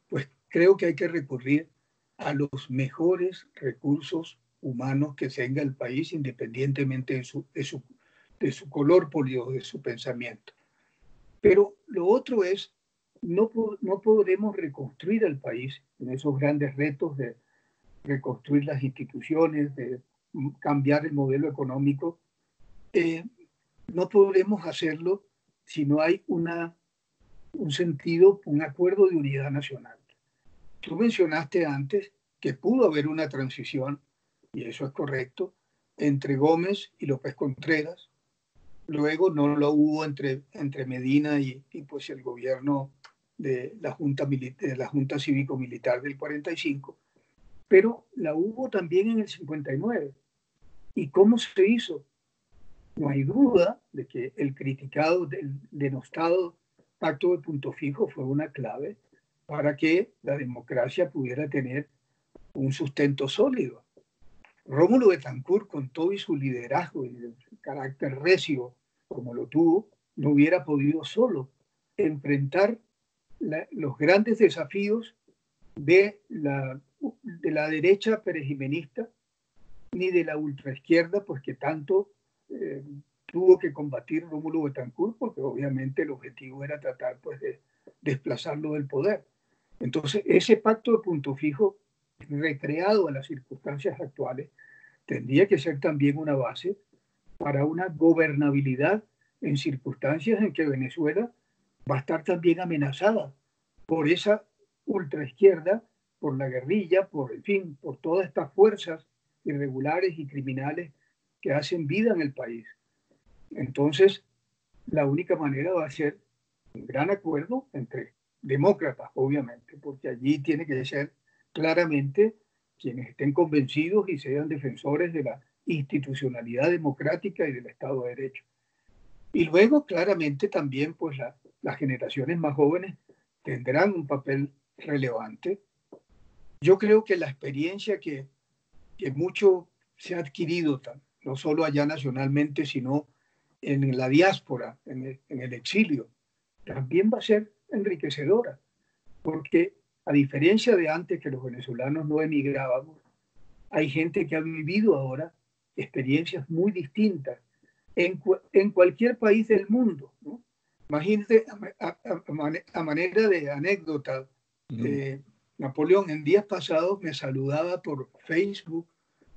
pues creo que hay que recurrir a los mejores recursos humanos que tenga el país, independientemente de su color político, de su pensamiento. Pero lo otro es, no podremos reconstruir el país en esos grandes retos de reconstruir las instituciones, de cambiar el modelo económico. No podremos hacerlo si no hay un sentido, un acuerdo de unidad nacional. Tú mencionaste antes que pudo haber una transición, y eso es correcto, entre Gómez y López Contreras. Luego no lo hubo entre Medina y pues el gobierno de la Junta Cívico-Militar del 45, pero la hubo también en el 59. ¿Y cómo se hizo? No hay duda de que el criticado, denostado pacto de Punto Fijo fue una clave para que la democracia pudiera tener un sustento sólido. Rómulo Betancourt, con todo y su liderazgo y el carácter recio como lo tuvo, no hubiera podido solo enfrentar los grandes desafíos de la derecha perejimenista ni de la ultraizquierda, pues que tanto tuvo que combatir Rómulo Betancourt, porque obviamente el objetivo era tratar pues de desplazarlo del poder. Entonces, ese pacto de Punto Fijo, recreado a las circunstancias actuales, tendría que ser también una base para una gobernabilidad en circunstancias en que Venezuela va a estar también amenazada por esa ultraizquierda, por la guerrilla, en fin, por todas estas fuerzas irregulares y criminales que hacen vida en el país. Entonces, la única manera va a ser un gran acuerdo entre demócratas, obviamente, porque allí tiene que ser claramente quienes estén convencidos y sean defensores de la institucionalidad democrática y del Estado de Derecho. Y luego, claramente, también pues las generaciones más jóvenes tendrán un papel relevante. Yo creo que la experiencia que mucho se ha adquirido, no solo allá nacionalmente, sino en la diáspora, en el exilio, también va a ser enriquecedora, porque a diferencia de antes que los venezolanos no emigrábamos, hay gente que ha vivido ahora experiencias muy distintas en cualquier país del mundo, ¿no? Imagínate, a manera de anécdota, Napoleón, en días pasados me saludaba por Facebook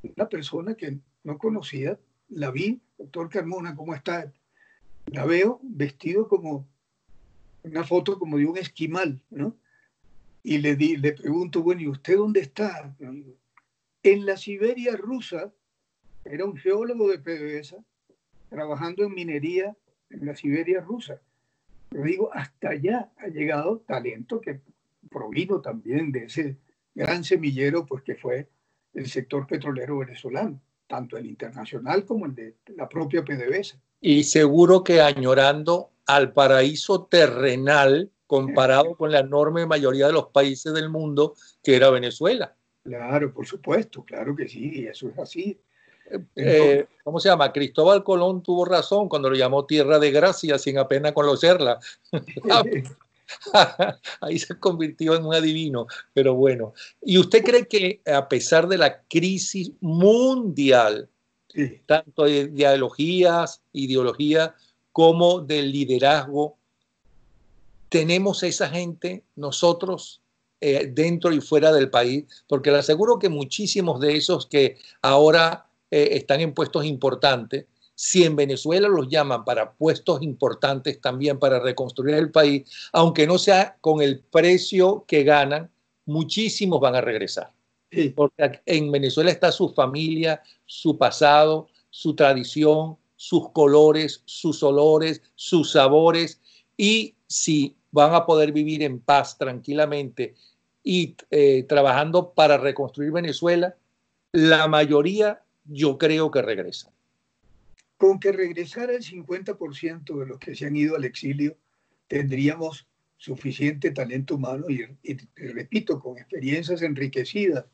una persona que no conocía, la vi, doctor Carmona, ¿cómo está? La veo vestido como una foto como de un esquimal, ¿no? Y le pregunto, bueno, ¿y usted dónde está? En la Siberia rusa, era un geólogo de PDVSA, trabajando en minería en la Siberia rusa. Pero digo, hasta allá ha llegado talento que provino también de ese gran semillero, pues que fue el sector petrolero venezolano, tanto el internacional como el de la propia PDVSA. Y seguro que añorando al paraíso terrenal comparado con la enorme mayoría de los países del mundo que era Venezuela. Claro, por supuesto, claro que sí, eso es así. Entonces, ¿Cómo se llama? Cristóbal Colón tuvo razón cuando lo llamó tierra de gracia sin apenas conocerla. Ahí se convirtió en un adivino, pero bueno. ¿Y usted cree que a pesar de la crisis mundial Sí. tanto de ideología como del liderazgo. Tenemos esa gente nosotros dentro y fuera del país, porque le aseguro que muchísimos de esos que ahora están en puestos importantes, si en Venezuela los llaman para puestos importantes también para reconstruir el país, aunque no sea con el precio que ganan, muchísimos van a regresar. Sí. Porque en Venezuela está su familia, su pasado, su tradición, sus colores, sus olores, sus sabores, y si van a poder vivir en paz tranquilamente y trabajando para reconstruir Venezuela, la mayoría yo creo que regresan. Con que regresara el 50% de los que se han ido al exilio, tendríamos suficiente talento humano y repito, con experiencias enriquecidas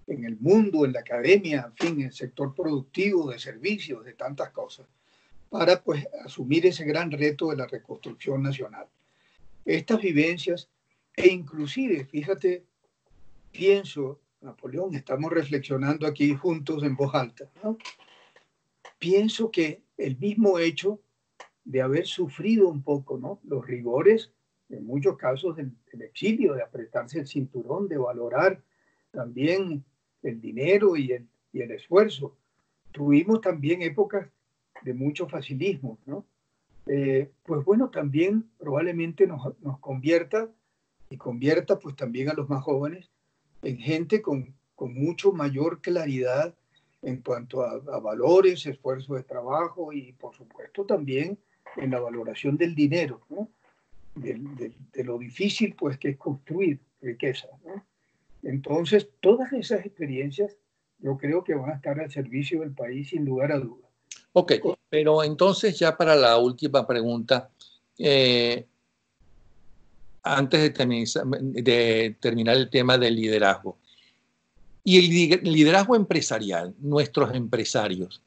en el mundo, en la academia, en fin, en el sector productivo, de servicios, de tantas cosas, para pues asumir ese gran reto de la reconstrucción nacional. Estas vivencias e inclusive, fíjate, pienso, Napoleón, estamos reflexionando aquí juntos en voz alta, ¿no? Pienso que el mismo hecho de haber sufrido un poco, ¿no?, los rigores, en muchos casos, del exilio, de apretarse el cinturón, de valorar también el dinero y el esfuerzo. Tuvimos también épocas de mucho facilismo, ¿no? Pues bueno, también probablemente nos convierta y convierta pues también a los más jóvenes en gente con mucho mayor claridad en cuanto a valores, esfuerzo de trabajo y por supuesto también en la valoración del dinero, ¿no? De lo difícil pues que es construir riqueza, ¿no? Entonces, todas esas experiencias yo creo que van a estar al servicio del país sin lugar a dudas. Ok, pero entonces ya para la última pregunta, antes de terminar el tema del liderazgo. Y el liderazgo empresarial, nuestros empresarios,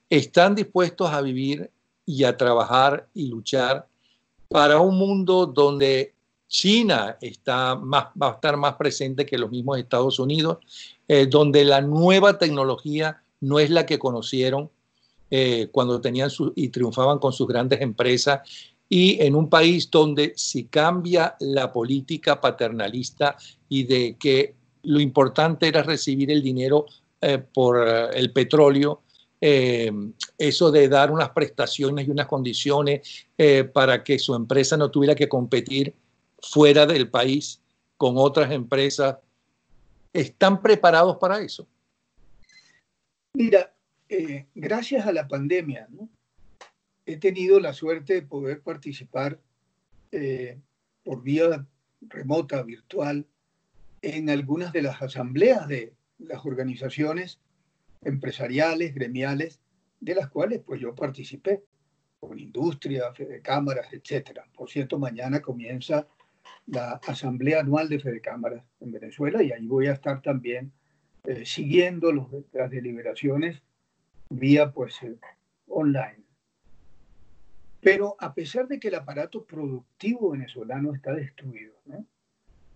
¿están dispuestos a vivir y a trabajar y luchar para un mundo donde China va a estar más presente que los mismos Estados Unidos, donde la nueva tecnología no es la que conocieron cuando tenían y triunfaban con sus grandes empresas, y en un país donde si cambia la política paternalista y de que lo importante era recibir el dinero por el petróleo, eh, eso de dar unas prestaciones y unas condiciones para que su empresa no tuviera que competir fuera del país con otras empresas, ¿están preparados para eso? Mira, gracias a la pandemia, ¿no?, he tenido la suerte de poder participar eh, por vía remota, virtual, en algunas de las asambleas de las organizaciones empresariales, gremiales, de las cuales pues yo participé, con industria, Fedecámaras, etcétera. Por cierto, mañana comienza la asamblea anual de Fedecámaras en Venezuela y ahí voy a estar también siguiendo las deliberaciones vía pues online. Pero a pesar de que el aparato productivo venezolano está destruido, ¿no?,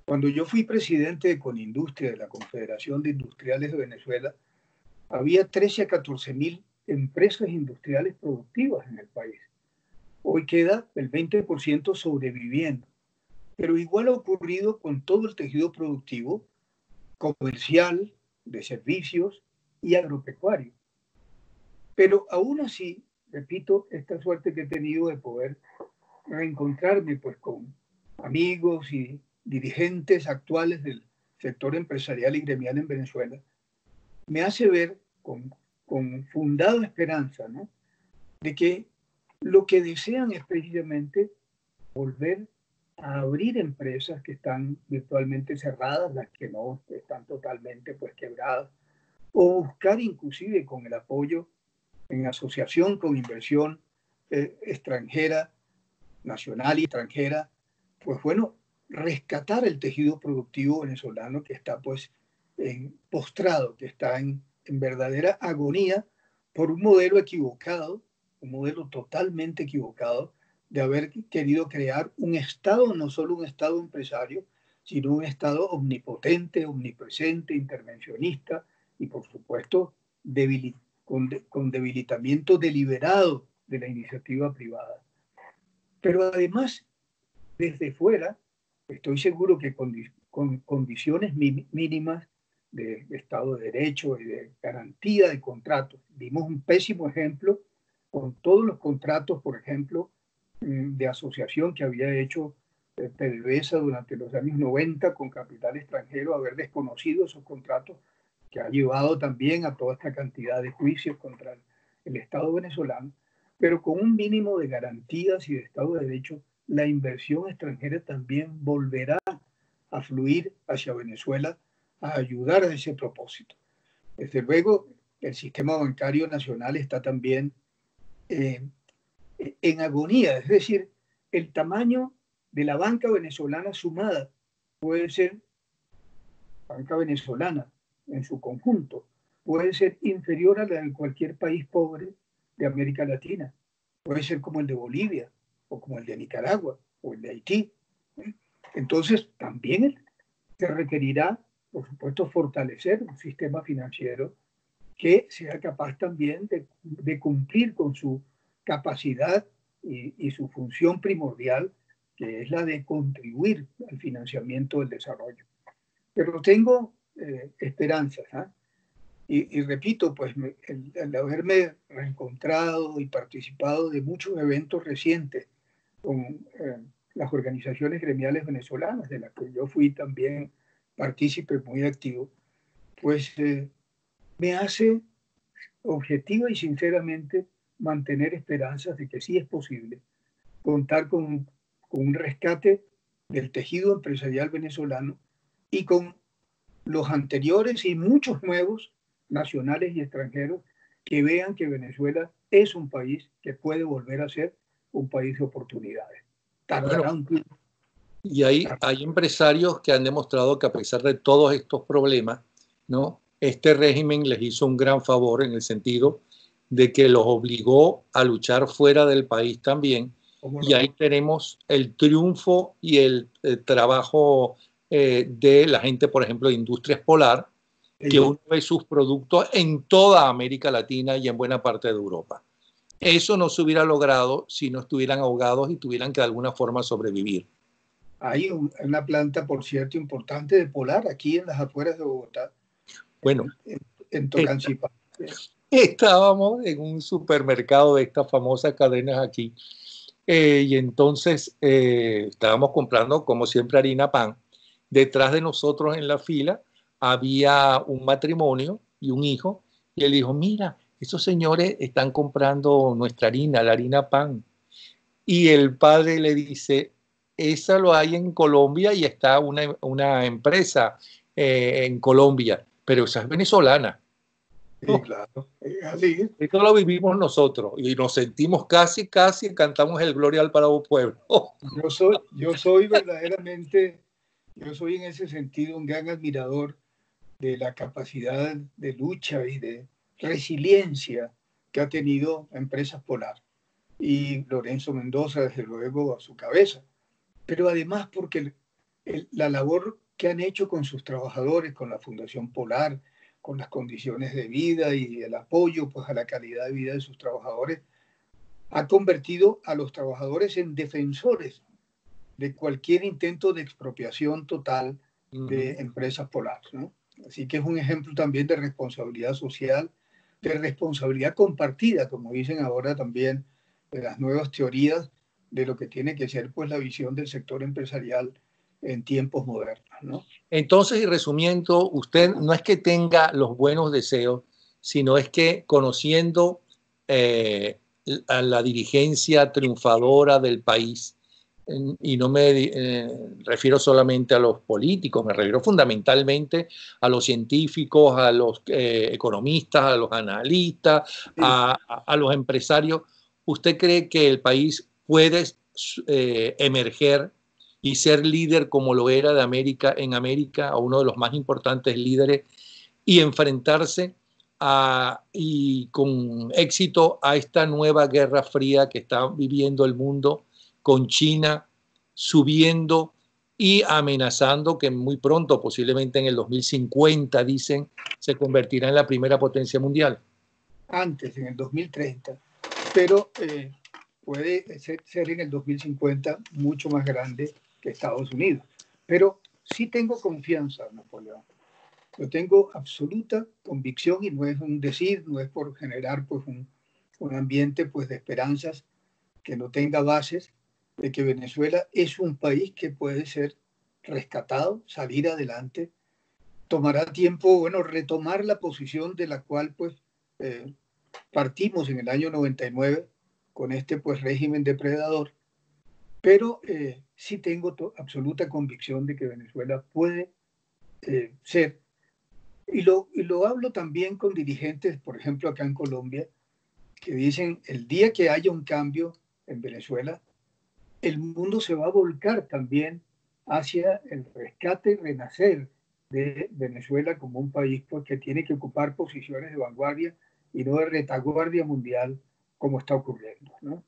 cuando yo fui presidente de Conindustria, de la Confederación de Industriales de Venezuela, había 13 a 14 mil empresas industriales productivas en el país. Hoy queda el 20% sobreviviendo. Pero igual ha ocurrido con todo el tejido productivo, comercial, de servicios y agropecuario. Pero aún así, repito, esta suerte que he tenido de poder reencontrarme pues con amigos y dirigentes actuales del sector empresarial y gremial en Venezuela, me hace ver con fundada esperanza, ¿no?, de que lo que desean es precisamente volver a abrir empresas que están virtualmente cerradas, las que no están totalmente pues quebradas, o buscar inclusive con el apoyo en asociación con inversión extranjera, nacional y extranjera, pues bueno, rescatar el tejido productivo venezolano que está pues postrado, que está en verdadera agonía por un modelo equivocado, un modelo totalmente equivocado de haber querido crear un Estado, no solo un Estado empresario, sino un Estado omnipotente, omnipresente, intervencionista y por supuesto con debilitamiento deliberado de la iniciativa privada. Pero además, desde fuera, estoy seguro que con condiciones mínimas de Estado de Derecho y de garantía de contratos. Vimos un pésimo ejemplo con todos los contratos, por ejemplo, de asociación que había hecho PDVSA durante los años 90 con capital extranjero, haber desconocido esos contratos, que ha llevado también a toda esta cantidad de juicios contra el Estado venezolano, pero con un mínimo de garantías y de Estado de Derecho, la inversión extranjera también volverá a fluir hacia Venezuela a ayudar a ese propósito. Desde luego, el sistema bancario nacional está también en agonía, es decir, el tamaño de la banca venezolana sumada puede ser, banca venezolana en su conjunto, puede ser inferior a la de cualquier país pobre de América Latina. Puede ser como el de Bolivia, o como el de Nicaragua, o el de Haití. Entonces, también se requerirá, por supuesto, fortalecer un sistema financiero que sea capaz también de cumplir con su capacidad y su función primordial, que es la de contribuir al financiamiento del desarrollo. Pero tengo esperanzas, ¿eh? Y repito, pues el haberme reencontrado y participado de muchos eventos recientes con las organizaciones gremiales venezolanas, de las que yo fui también partícipe muy activo, pues me hace objetiva y sinceramente mantener esperanzas de que sí es posible contar con un rescate del tejido empresarial venezolano y con los anteriores y muchos nuevos, nacionales y extranjeros, que vean que Venezuela es un país que puede volver a ser un país de oportunidades. Tardará un tiempo. Y hay empresarios que han demostrado que a pesar de todos estos problemas, ¿no? Este régimen les hizo un gran favor en el sentido de que los obligó a luchar fuera del país también. Y ahí tenemos el triunfo y el trabajo de la gente, por ejemplo, de Industrias Polar, que uno ve sus productos en toda América Latina y en buena parte de Europa. Eso no se hubiera logrado si no estuvieran ahogados y tuvieran que de alguna forma sobrevivir. Hay una planta, por cierto, importante de Polar aquí en las afueras de Bogotá. Bueno, en Tocancipá. Estábamos en un supermercado de estas famosas cadenas aquí y entonces estábamos comprando, como siempre, harina pan. Detrás de nosotros en la fila había un matrimonio y un hijo, y él dijo: mira, esos señores están comprando nuestra harina, la harina pan. Y el padre le dice: esa lo hay en Colombia y está una empresa en Colombia, pero esa es venezolana. Sí, claro. Así. Esto lo vivimos nosotros y nos sentimos casi cantamos el Gloria al Parado Pueblo. Yo soy verdaderamente, yo soy en ese sentido un gran admirador de la capacidad de lucha y de resiliencia que ha tenido Empresas Polar y Lorenzo Mendoza, desde luego, a su cabeza. Pero además porque la labor que han hecho con sus trabajadores, con la Fundación Polar, con las condiciones de vida y el apoyo pues, a la calidad de vida de sus trabajadores, ha convertido a los trabajadores en defensores de cualquier intento de expropiación total de Empresas Polar, ¿no? Así que es un ejemplo también de responsabilidad social, de responsabilidad compartida, como dicen ahora también de las nuevas teorías de lo que tiene que ser pues la visión del sector empresarial en tiempos modernos, ¿no? Entonces, y resumiendo, usted no es que tenga los buenos deseos, sino es que conociendo a la dirigencia triunfadora del país, y no me refiero solamente a los políticos, me refiero fundamentalmente a los científicos, a los economistas, a los analistas, a los empresarios. ¿Usted cree que el país puede emerger y ser líder como lo era de América en América, a uno de los más importantes líderes, y enfrentarse y con éxito a esta nueva guerra fría que está viviendo el mundo, con China subiendo y amenazando que muy pronto, posiblemente en el 2050, dicen, se convertirá en la primera potencia mundial? antes, en el 2030, pero puede ser en el 2050 mucho más grande que Estados Unidos. Pero sí tengo confianza, Napoleón. Yo tengo absoluta convicción, y no es un decir, no es por generar pues un ambiente pues de esperanzas que no tenga bases, de que Venezuela es un país que puede ser rescatado, salir adelante. Tomará tiempo, bueno, retomar la posición de la cual pues partimos en el año 99 con este pues régimen depredador, pero sí tengo absoluta convicción de que Venezuela puede ser. Y lo hablo también con dirigentes, por ejemplo, acá en Colombia, que dicen, el día que haya un cambio en Venezuela, el mundo se va a volcar también hacia el rescate y renacer de Venezuela como un país pues, que tiene que ocupar posiciones de vanguardia y no de retaguardia mundial como está ocurriendo, ¿no?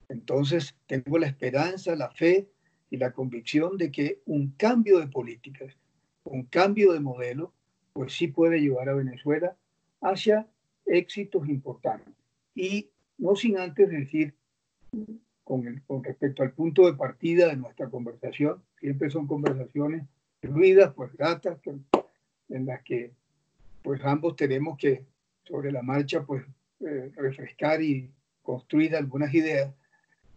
Entonces, tengo la esperanza, la fe y la convicción de que un cambio de políticas, un cambio de modelo, pues sí puede llevar a Venezuela hacia éxitos importantes. Y no sin antes decir, con respecto al punto de partida de nuestra conversación, siempre son conversaciones fluidas, pues gratas, en las que pues ambos tenemos que sobre la marcha pues refrescar y construir algunas ideas.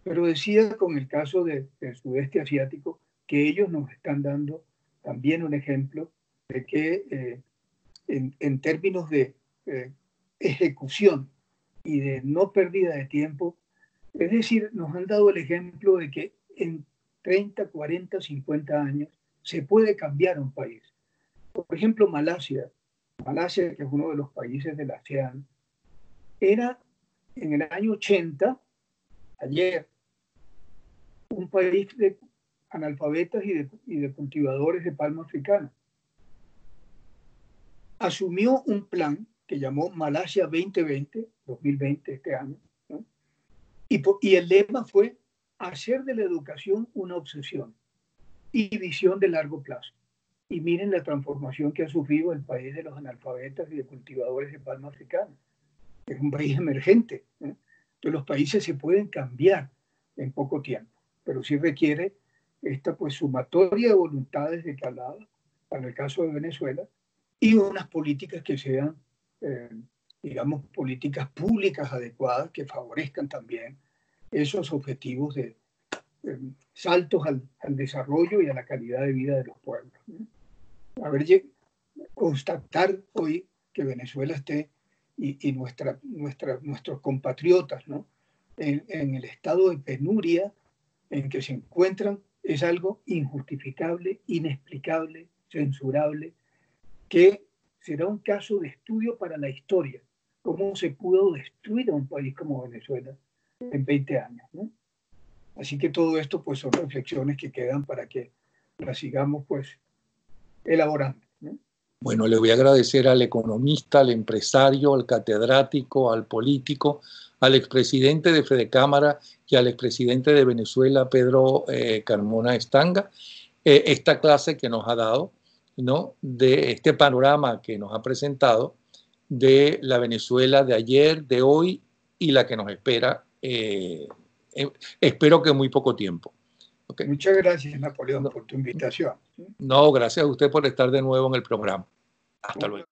Pero decía con el caso del sudeste asiático que ellos nos están dando también un ejemplo de que en términos de ejecución y de no pérdida de tiempo, es decir, nos han dado el ejemplo de que en 30, 40, 50 años se puede cambiar un país. Por ejemplo, Malasia, que es uno de los países de la ASEAN, era en el año 80, ayer, un país de analfabetas y de cultivadores de palma africana. Asumió un plan que llamó Malasia 2020, 2020 este año, ¿no? Y el lema fue hacer de la educación una obsesión y visión de largo plazo. Y miren la transformación que ha sufrido el país de los analfabetas y de cultivadores de palma africana. Es un país emergente, ¿no? Entonces los países se pueden cambiar en poco tiempo, pero sí requiere esta pues sumatoria de voluntades de que hablaba, para el caso de Venezuela, y unas políticas que sean, digamos, políticas públicas adecuadas que favorezcan también esos objetivos de saltos al desarrollo y a la calidad de vida de los pueblos, ¿no? Constatar hoy que Venezuela esté y nuestros compatriotas, ¿no? en el estado de penuria en que se encuentran es algo injustificable, inexplicable, censurable, que será un caso de estudio para la historia, cómo se pudo destruir a un país como Venezuela en 20 años, ¿no? Así que todo esto pues son reflexiones que quedan para que las sigamos pues elaborando, ¿no? Bueno, le voy a agradecer al economista, al empresario, al catedrático, al político, al expresidente de Fedecámara y al expresidente de Venezuela, Pedro Carmona Estanga, esta clase que nos ha dado, ¿no? De este panorama que nos ha presentado de la Venezuela de ayer, de hoy y la que nos espera, espero que en muy poco tiempo. ¿Okay? Muchas gracias, Napoleón, No, por tu invitación. no, gracias a usted por estar de nuevo en el programa. Hasta luego.